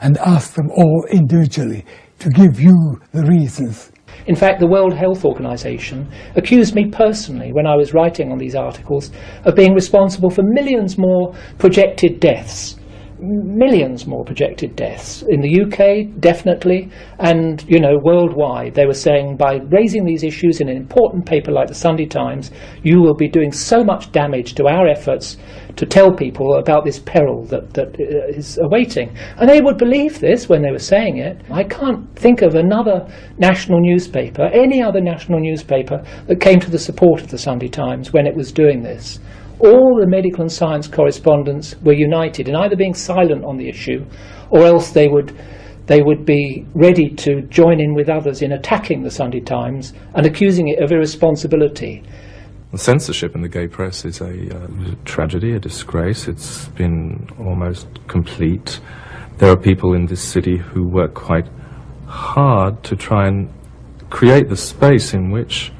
and ask them all individually to give you the reasons. In fact, the World Health Organization accused me personally, when I was writing on these articles, of being responsible for millions more projected deaths. Millions more projected deaths. In the UK, definitely, and, worldwide. They were saying, by raising these issues in an important paper like the Sunday Times, you will be doing so much damage to our efforts to tell people about this peril that is awaiting. And they would believe this when they were saying it. I can't think of another national newspaper, any other national newspaper, that came to the support of the Sunday Times when it was doing this. All the medical and science correspondents were united in either being silent on the issue, or else they would be ready to join in with others in attacking the Sunday Times and accusing it of irresponsibility. The censorship in the gay press is a tragedy, a disgrace. It's been almost complete. There are people in this city who work quite hard to try and create the space in which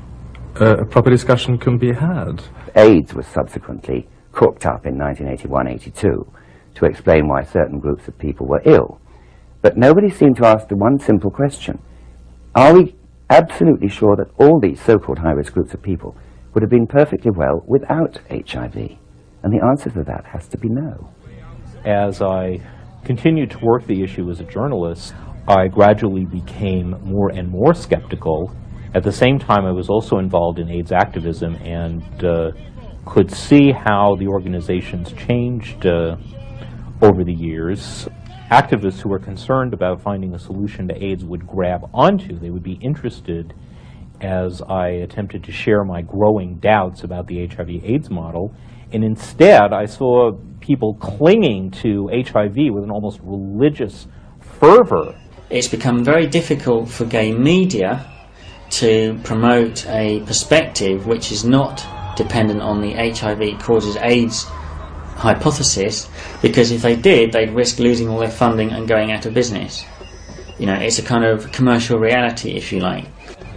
a proper discussion can be had. AIDS was subsequently cooked up in 1981-82 to explain why certain groups of people were ill. But nobody seemed to ask the one simple question: are we absolutely sure that all these so-called high-risk groups of people would have been perfectly well without HIV? And the answer to that has to be no. As I continued to work the issue as a journalist, I gradually became more and more skeptical. At the same time, I was also involved in AIDS activism and could see how the organizations changed over the years. Activists who were concerned about finding a solution to AIDS would grab onto, they would be interested, as I attempted to share my growing doubts about the HIV/AIDS model. And instead, I saw people clinging to HIV with an almost religious fervor. It's become very difficult for gay media to promote a perspective which is not dependent on the HIV causes AIDS hypothesis, because if they did, they'd risk losing all their funding and going out of business. You know, it's a kind of commercial reality, if you like.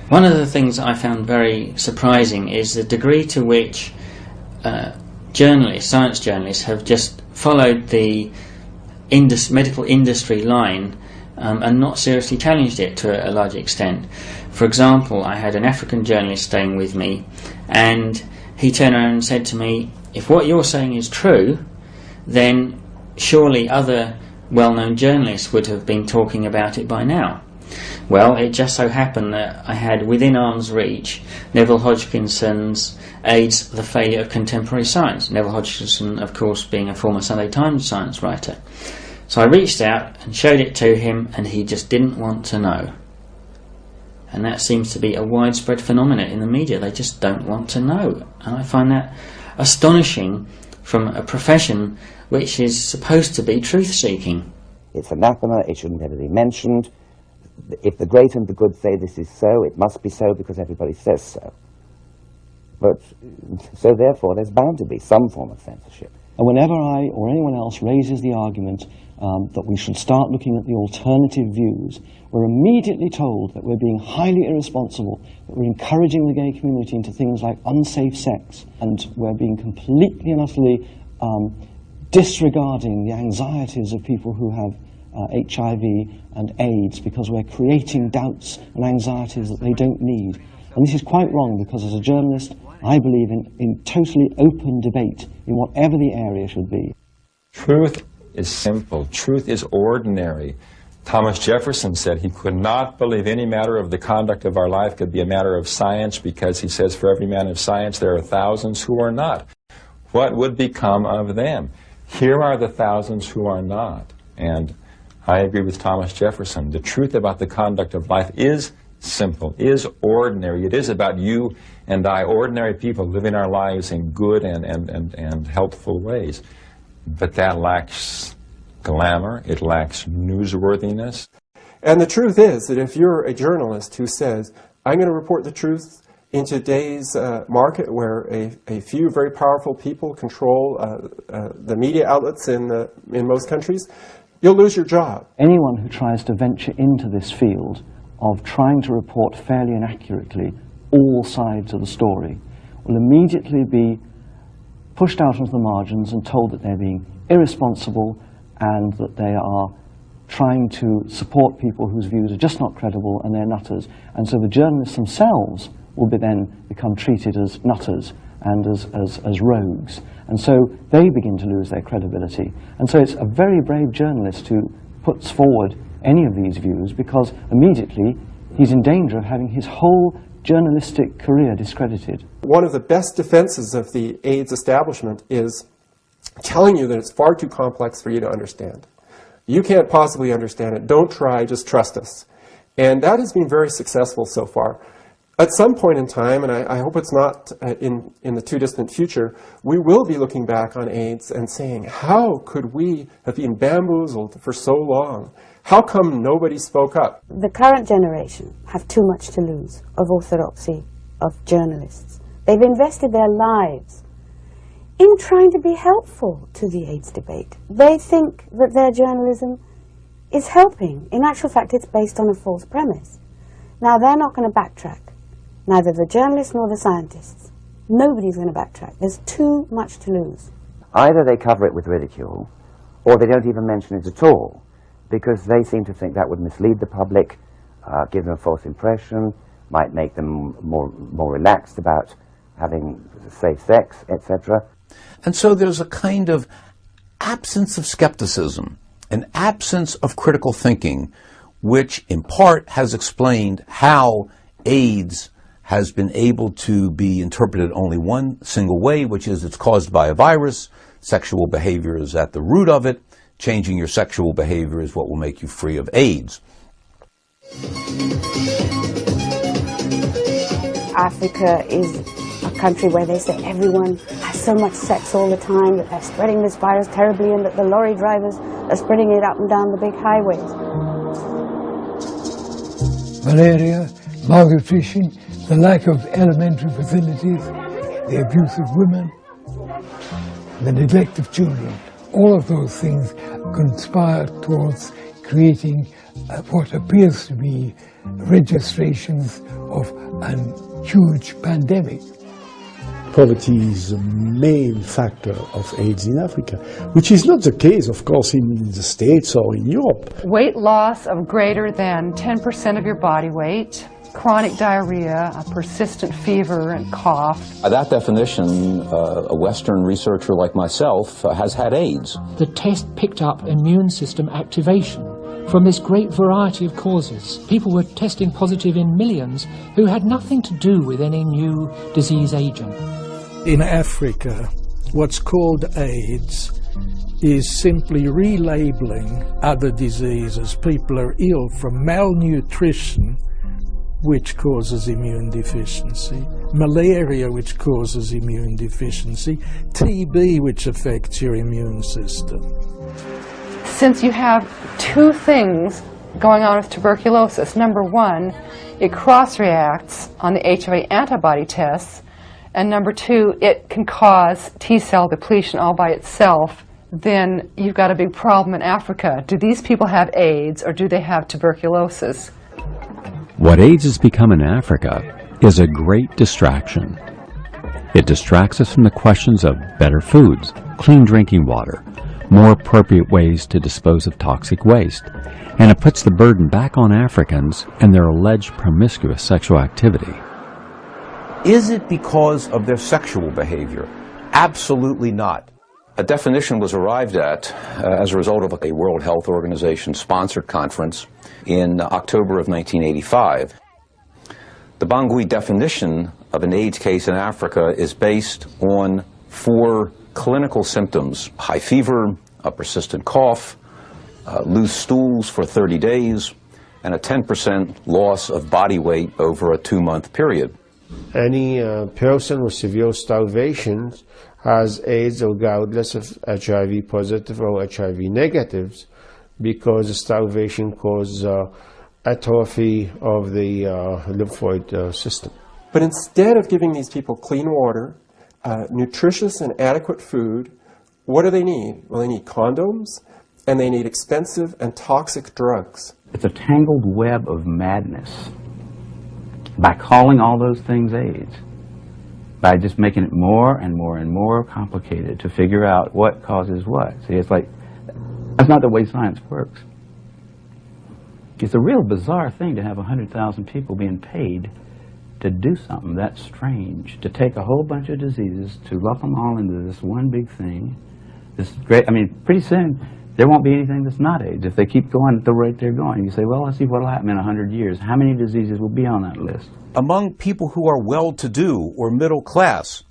One of the things I found very surprising is the degree to which science journalists have just followed the medical industry line and not seriously challenged it to a large extent. For example, I had an African journalist staying with me, and he turned around and said to me, if what you're saying is true, then surely other well-known journalists would have been talking about it by now. Well, it just so happened that I had within arm's reach Neville Hodgkinson's AIDS, the Failure of Contemporary Science. Neville Hodgkinson, of course, being a former Sunday Times science writer. So I reached out and showed it to him, and he just didn't want to know. And that seems to be a widespread phenomenon in the media. They just don't want to know. And I find that astonishing from a profession which is supposed to be truth-seeking. It's anathema, it shouldn't ever be mentioned. If the great and the good say this is so, it must be so because everybody says so. But, so therefore, there's bound to be some form of censorship. And whenever I or anyone else raises the argument that we should start looking at the alternative views, we're immediately told that we're being highly irresponsible, that we're encouraging the gay community into things like unsafe sex, and we're being completely and utterly disregarding the anxieties of people who have HIV and AIDS, because we're creating doubts and anxieties that they don't need. And this is quite wrong, because as a journalist, I believe in totally open debate in whatever the area should be. Truth is simple. Truth is ordinary. Thomas Jefferson said he could not believe any matter of the conduct of our life could be a matter of science, because he says for every man of science there are thousands who are not. What would become of them? Here are the thousands who are not. And I agree with Thomas Jefferson. The truth about the conduct of life is simple, is ordinary. It is about you and I, ordinary people living our lives in good and helpful ways. But that lacks glamour, it lacks newsworthiness. And the truth is that if you're a journalist who says, I'm going to report the truth in today's market where a few very powerful people control the media outlets in most countries, you'll lose your job. Anyone who tries to venture into this field of trying to report fairly and accurately all sides of the story will immediately be pushed out onto the margins and told that they're being irresponsible and that they are trying to support people whose views are just not credible and they're nutters. And so the journalists themselves will then become treated as nutters and as rogues. And so they begin to lose their credibility. And so it's a very brave journalist who puts forward any of these views, because immediately he's in danger of having his whole journalistic career discredited. One of the best defenses of the AIDS establishment is telling you that it's far too complex for you to understand. You can't possibly understand it. Don't try, just trust us. And that has been very successful so far. At some point in time, and I hope it's not in the too distant future, we will be looking back on AIDS and saying, how could we have been bamboozled for so long? How come nobody spoke up? The current generation have too much to lose of orthodoxy, of journalists. They've invested their lives in trying to be helpful to the AIDS debate. They think that their journalism is helping. In actual fact, it's based on a false premise. Now, they're not going to backtrack. Neither the journalists nor the scientists. Nobody's going to backtrack. There's too much to lose. Either they cover it with ridicule, or they don't even mention it at all, because they seem to think that would mislead the public, give them a false impression, might make them more relaxed about having safe sex, etc. And so there's a kind of absence of skepticism, an absence of critical thinking, which in part has explained how AIDS has been able to be interpreted only one single way, which is it's caused by a virus. Sexual behavior is at the root of it. Changing your sexual behavior is what will make you free of AIDS. Africa is a country where they say everyone has so much sex all the time, that they're spreading this virus terribly, and that the lorry drivers are spreading it up and down the big highways. Malaria, malnutrition, the lack of elementary facilities, the abuse of women, the neglect of children. All of those things conspire towards creating what appears to be registrations of a huge pandemic. Poverty is a main factor of AIDS in Africa, which is not the case, of course, in the States or in Europe. Weight loss of greater than 10% of your body weight, chronic diarrhea, a persistent fever and cough. By that definition, a Western researcher like myself has had AIDS. The test picked up immune system activation from this great variety of causes. People were testing positive in millions who had nothing to do with any new disease agent. In Africa, what's called AIDS is simply relabeling other diseases. People are ill from malnutrition, which causes immune deficiency, malaria, which causes immune deficiency, TB, which affects your immune system. Since you have two things going on with tuberculosis, number one, it cross-reacts on the HIV antibody tests, and number two, it can cause T-cell depletion all by itself, then you've got a big problem in Africa. Do these people have AIDS or do they have tuberculosis? What AIDS has become in Africa is a great distraction. It distracts us from the questions of better foods, clean drinking water, more appropriate ways to dispose of toxic waste, and it puts the burden back on Africans and their alleged promiscuous sexual activity. Is it because of their sexual behavior? Absolutely not. A definition was arrived at as a result of a World Health Organization sponsored conference in October of 1985. The Bangui definition of an AIDS case in Africa is based on 4 clinical symptoms: high fever, a persistent cough, loose stools for 30 days, and a 10% loss of body weight over a 2-month period. Any person with severe starvation has AIDS regardless of HIV positive or HIV negatives, because starvation causes atrophy of the lymphoid system. But instead of giving these people clean water, nutritious and adequate food, what do they need? Well, they need condoms, and they need expensive and toxic drugs. It's a tangled web of madness. By calling all those things AIDS, by just making it more and more and more complicated to figure out what causes what. See, it's like, that's not the way science works. It's a real bizarre thing to have 100,000 people being paid to do something that strange, to take a whole bunch of diseases, to lump them all into this one big thing. This great, I mean, pretty soon there won't be anything that's not AIDS. If they keep going at the rate they're going, you say, well, let's see what will happen in 100 years. How many diseases will be on that list? Among people who are well-to-do or middle class,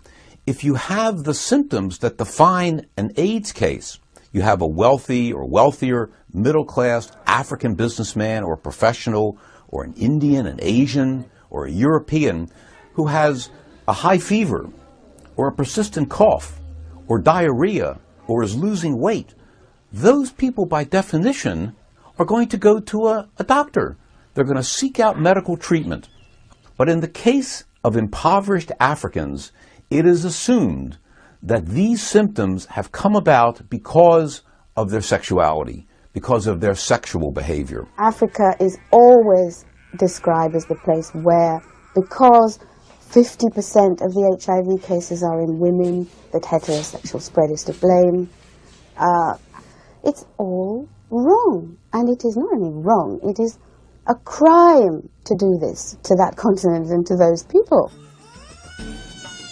if you have the symptoms that define an AIDS case, you have a wealthy or wealthier middle-class African businessman or professional, or an Indian, an Asian, or a European who has a high fever or a persistent cough or diarrhea or is losing weight, those people by definition are going to go to a doctor. They're going to seek out medical treatment. But in the case of impoverished Africans, it is assumed that these symptoms have come about because of their sexuality, because of their sexual behavior. Africa is always described as the place where, because 50% of the HIV cases are in women, that heterosexual spread is to blame. It's all wrong. And it is not only wrong, it is a crime to do this to that continent and to those people.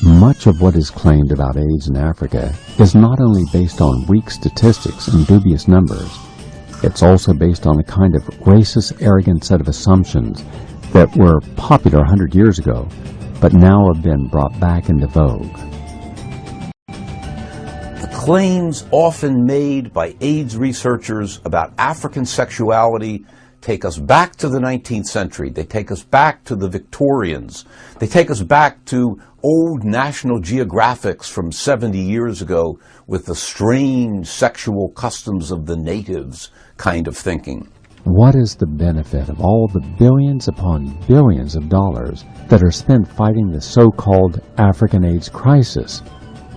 Much of what is claimed about AIDS in Africa is not only based on weak statistics and dubious numbers, it's also based on a kind of racist, arrogant set of assumptions that were popular 100 years ago, but now have been brought back into vogue. The claims often made by AIDS researchers about African sexuality take us back to the 19th century. They take us back to the Victorians. They take us back to old National Geographics from 70 years ago with the strange sexual customs of the natives kind of thinking. What is the benefit of all the billions upon billions of dollars that are spent fighting the so-called African AIDS crisis?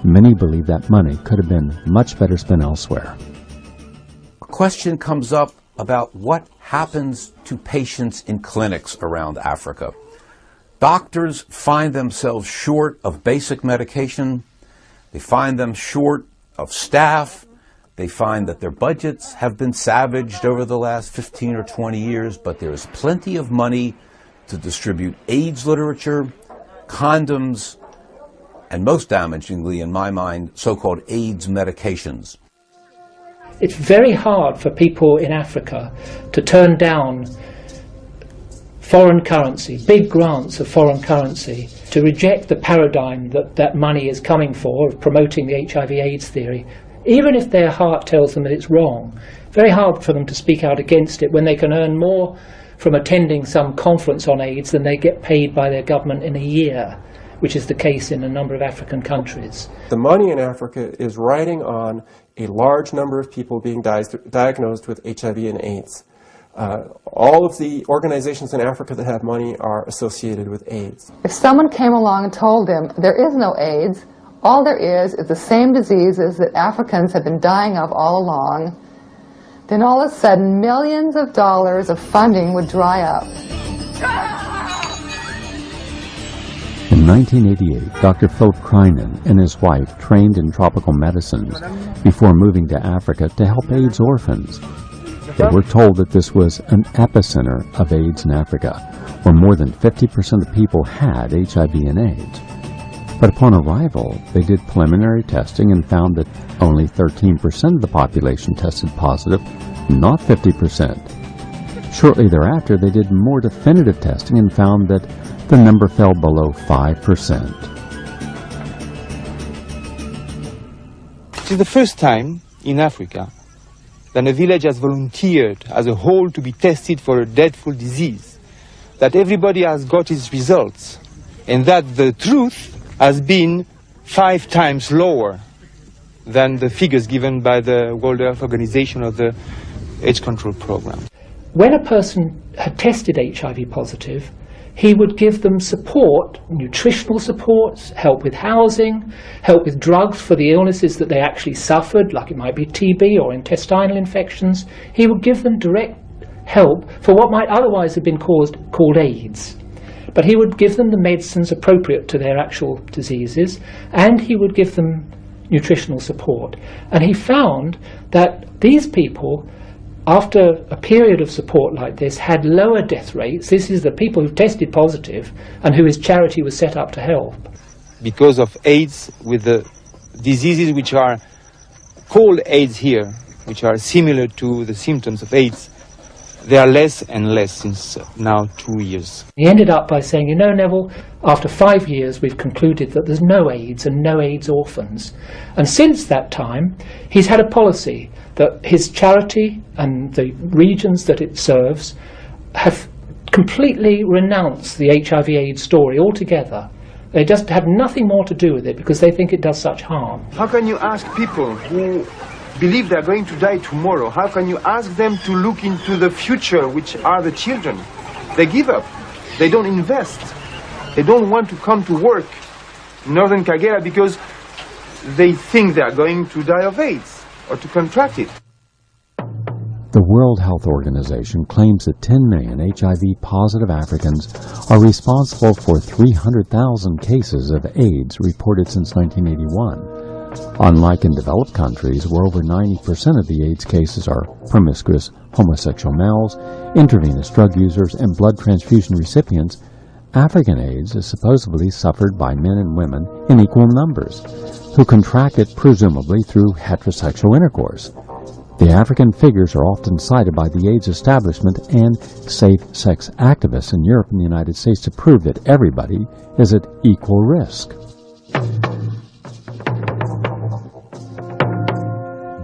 Many believe that money could have been much better spent elsewhere. A question comes up about what happens to patients in clinics around Africa. Doctors find themselves short of basic medication. They find them short of staff. They find that their budgets have been savaged over the last 15 or 20 years, but there's plenty of money to distribute AIDS literature, condoms, and most damagingly, in my mind, so-called AIDS medications. It's very hard for people in Africa to turn down foreign currency, big grants of foreign currency, to reject the paradigm that that money is coming for, of promoting the HIV/AIDS theory, even if their heart tells them that it's wrong. Very hard for them to speak out against it when they can earn more from attending some conference on AIDS than they get paid by their government in a year, which is the case in a number of African countries. The money in Africa is riding on a large number of people being diagnosed with HIV and AIDS. All of the organizations in Africa that have money are associated with AIDS. If someone came along and told them there is no AIDS, all there is the same diseases that Africans have been dying of all along, then all of a sudden millions of dollars of funding would dry up. In 1988, Dr. Philip Kreinen and his wife trained in tropical medicines before moving to Africa to help AIDS orphans. They were told that this was an epicenter of AIDS in Africa, where more than 50% of people had HIV and AIDS. But upon arrival, they did preliminary testing and found that only 13% of the population tested positive, not 50%. Shortly thereafter, they did more definitive testing and found that the number fell below 5%. It is the first time in Africa that a village has volunteered as a whole to be tested for a dreadful disease, that everybody has got its results, and that the truth has been 5 times lower than the figures given by the World Health Organization or the AIDS control program. When a person had tested HIV positive, he would give them support, nutritional support, help with housing, help with drugs for the illnesses that they actually suffered, like it might be TB or intestinal infections. He would give them direct help for what might otherwise have been called AIDS. But he would give them the medicines appropriate to their actual diseases, and he would give them nutritional support. And he found that these people, after a period of support like this, had lower death rates. This is the people who tested positive and who his charity was set up to help. Because of AIDS, with the diseases which are called AIDS here, which are similar to the symptoms of AIDS, they are less and less since now 2 years. He ended up by saying, you know, Neville, after 5 years we've concluded that there's no AIDS and no AIDS orphans. And since that time, he's had a policy that his charity and the regions that it serves have completely renounced the HIV/AIDS story altogether. They just have nothing more to do with it because they think it does such harm. How can you ask people who believe they're going to die tomorrow, how can you ask them to look into the future, which are the children? They give up. They don't invest. They don't want to come to work in northern Kagera because they think they are going to die of AIDS or to contract it. The World Health Organization claims that 10 million HIV-positive Africans are responsible for 300,000 cases of AIDS reported since 1981. Unlike in developed countries, where over 90% of the AIDS cases are promiscuous, homosexual males, intravenous drug users, and blood transfusion recipients, African AIDS is supposedly suffered by men and women in equal numbers, who contract it presumably through heterosexual intercourse. The African figures are often cited by the AIDS establishment and safe-sex activists in Europe and the United States to prove that everybody is at equal risk.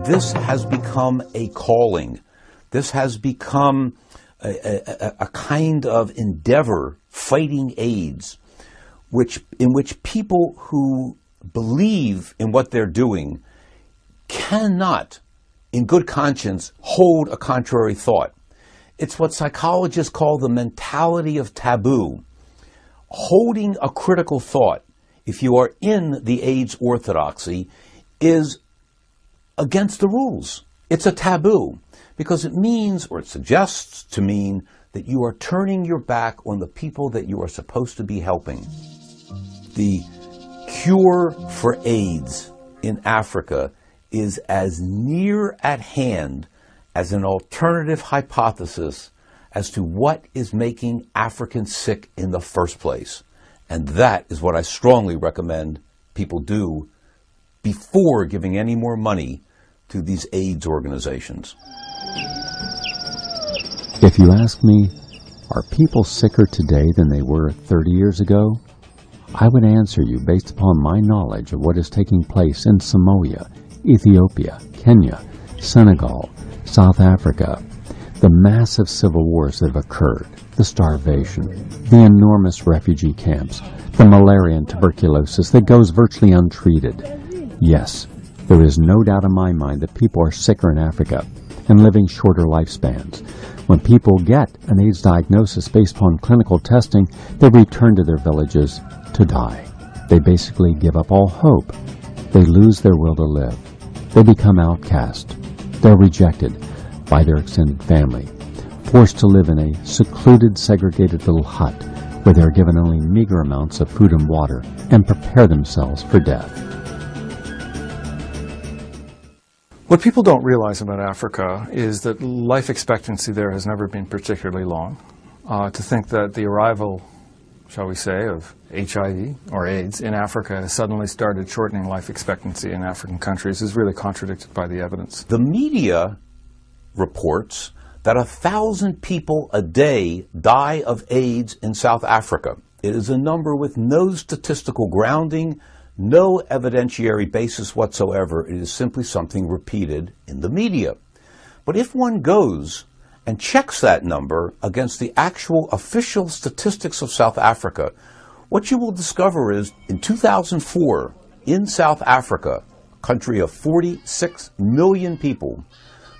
This has become a calling. This has become a kind of endeavor fighting AIDS, in which people who believe in what they're doing cannot, in good conscience, hold a contrary thought. It's what psychologists call the mentality of taboo. Holding a critical thought, if you are in the AIDS orthodoxy, is against the rules. It's a taboo because it means, or it suggests to mean, that you are turning your back on the people that you are supposed to be helping. The cure for AIDS in Africa is as near at hand as an alternative hypothesis as to what is making Africans sick in the first place. And that is what I strongly recommend people do before giving any more money to these AIDS organizations. If you ask me, are people sicker today than they were 30 years ago? I would answer you based upon my knowledge of what is taking place in Somalia, Ethiopia, Kenya, Senegal, South Africa, the massive civil wars that have occurred, the starvation, the enormous refugee camps, the malaria and tuberculosis that goes virtually untreated. Yes, there is no doubt in my mind that people are sicker in Africa and living shorter lifespans. When people get an AIDS diagnosis based upon clinical testing, they return to their villages to die. They basically give up all hope. They lose their will to live. They become outcast. They're rejected by their extended family, forced to live in a secluded, segregated little hut where they're given only meager amounts of food and water and prepare themselves for death. What people don't realize about Africa is that life expectancy there has never been particularly long. To think that the arrival, shall we say, of HIV or AIDS in Africa has suddenly started shortening life expectancy in African countries is really contradicted by the evidence. The media reports that 1,000 people a day die of AIDS in South Africa. It is a number with no statistical grounding, no evidentiary basis whatsoever. It is simply something repeated in the media. But if one goes and checks that number against the actual official statistics of South Africa, what you will discover is in 2004, in South Africa, a country of 46 million people,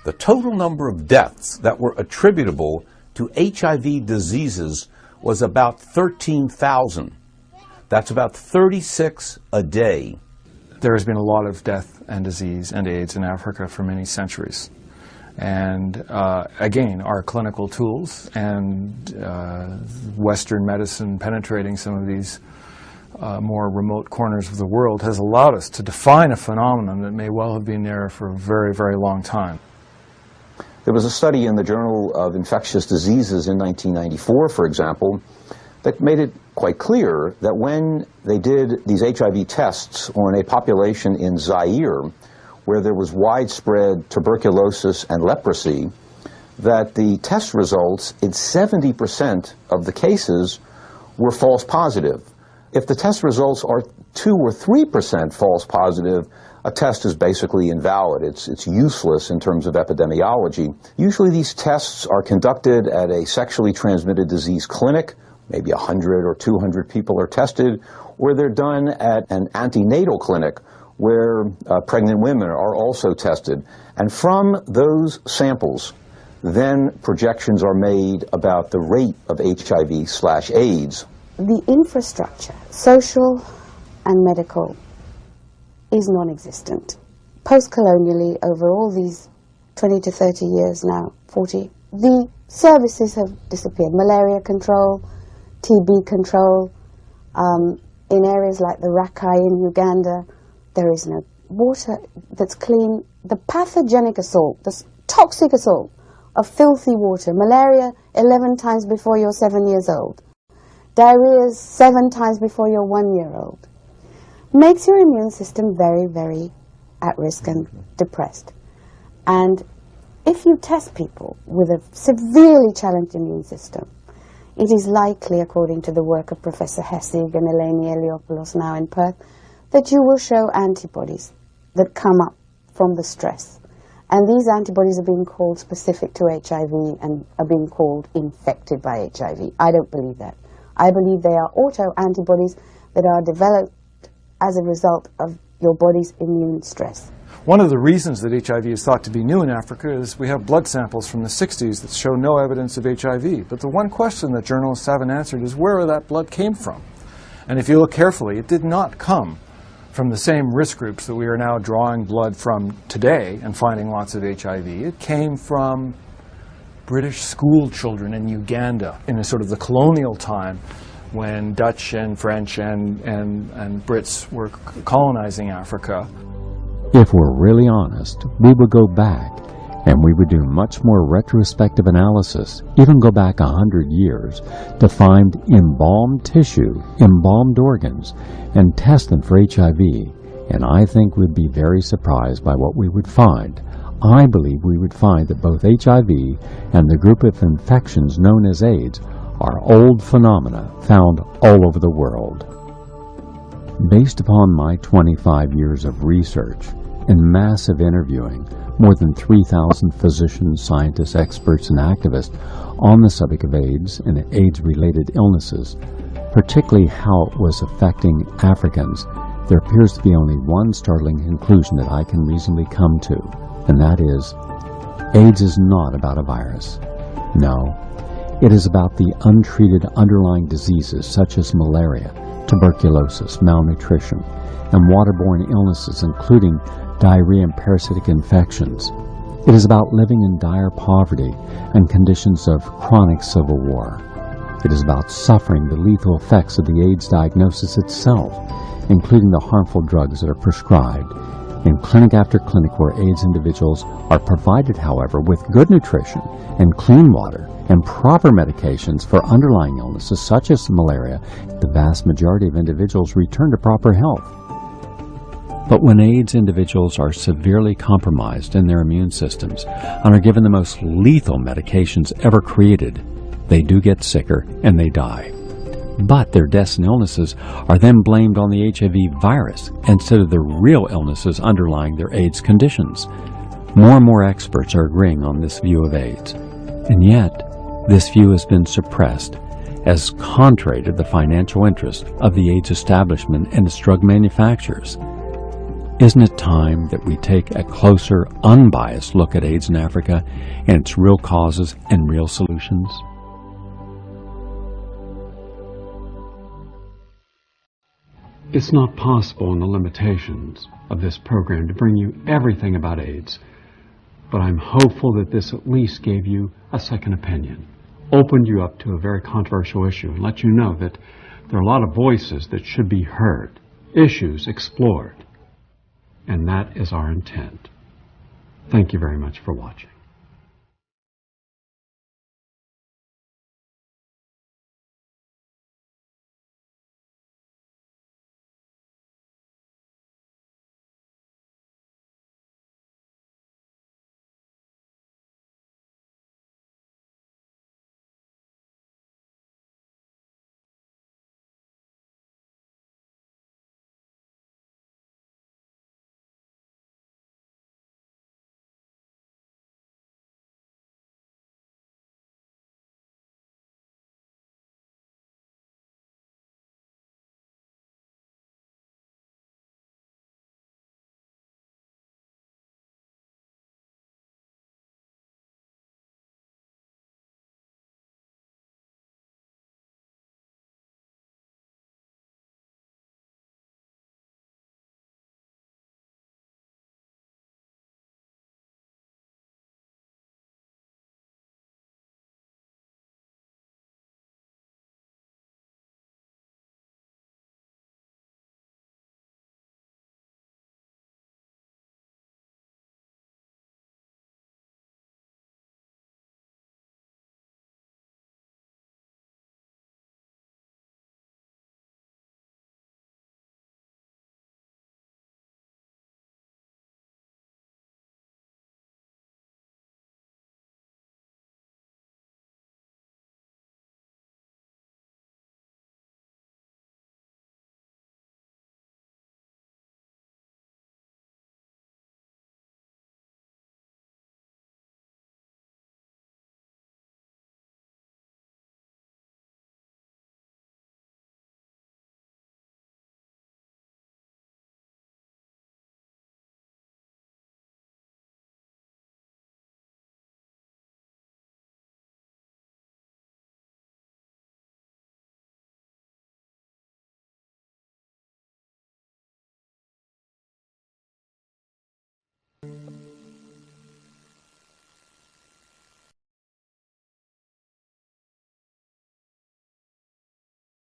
the total number of deaths that were attributable to HIV diseases was about 13,000. That's about 36 a day. There has been a lot of death and disease and AIDS in Africa for many centuries. And again, our clinical tools and Western medicine penetrating some of these more remote corners of the world has allowed us to define a phenomenon that may well have been there for a very, very long time. There was a study in the Journal of Infectious Diseases in 1994, for example, that made it quite clear that when they did these HIV tests on a population in Zaire, where there was widespread tuberculosis and leprosy, that the test results in 70% of the cases were false positive. If the test results are 2 or 3% false positive, a test is basically invalid. It's useless in terms of epidemiology. Usually these tests are conducted at a sexually transmitted disease clinic. Maybe 100 or 200 people are tested, or they're done at an antenatal clinic where pregnant women are also tested. And from those samples, then projections are made about the rate of HIV/AIDS. The infrastructure, social and medical, is non-existent. Post-colonially, over all these 20 to 30 years now, 40, the services have disappeared. Malaria control, TB control. In areas like the Rakai in Uganda, there is no water that's clean. The pathogenic assault, the toxic assault of filthy water, malaria 11 times before you're 7 years old, diarrhea 7 times before you're 1 year old, makes your immune system very, very at risk and depressed. And if you test people with a severely challenged immune system, it is likely, according to the work of Professor Hessig and Eleni Eliopoulos now in Perth, that you will show antibodies that come up from the stress. And these antibodies are being called specific to HIV and are being called infected by HIV. I don't believe that. I believe they are auto-antibodies that are developed as a result of your body's immune stress. One of the reasons that HIV is thought to be new in Africa is we have blood samples from the 60s that show no evidence of HIV. But the one question that journalists haven't answered is where that blood came from. And if you look carefully, it did not come from the same risk groups that we are now drawing blood from today and finding lots of HIV. It came from British school children in Uganda in a sort of the colonial time when Dutch and French and Brits were colonizing Africa. If we're really honest, we would go back and we would do much more retrospective analysis, even go back 100 years, to find embalmed tissue, embalmed organs, and test them for HIV. And I think we'd be very surprised by what we would find. I believe we would find that both HIV and the group of infections known as AIDS are old phenomena found all over the world. Based upon my 25 years of research and massive interviewing, more than 3,000 physicians, scientists, experts, and activists on the subject of AIDS and AIDS-related illnesses, particularly how it was affecting Africans, there appears to be only one startling conclusion that I can reasonably come to, and that is, AIDS is not about a virus. No, it is about the untreated underlying diseases such as malaria, tuberculosis, malnutrition, and waterborne illnesses including diarrhea and parasitic infections. It is about living in dire poverty and conditions of chronic civil war. It is about suffering the lethal effects of the AIDS diagnosis itself, including the harmful drugs that are prescribed. In clinic after clinic where AIDS individuals are provided, however, with good nutrition and clean water and proper medications for underlying illnesses such as malaria, the vast majority of individuals return to proper health. But when AIDS individuals are severely compromised in their immune systems and are given the most lethal medications ever created, they do get sicker and they die. But their deaths and illnesses are then blamed on the HIV virus instead of the real illnesses underlying their AIDS conditions. More and more experts are agreeing on this view of AIDS. And yet, this view has been suppressed as contrary to the financial interest of the AIDS establishment and its drug manufacturers. Isn't it time that we take a closer, unbiased look at AIDS in Africa and its real causes and real solutions? It's not possible in the limitations of this program to bring you everything about AIDS, but I'm hopeful that this at least gave you a second opinion, opened you up to a very controversial issue, and let you know that there are a lot of voices that should be heard, issues explored. And that is our intent. Thank you very much for watching. you.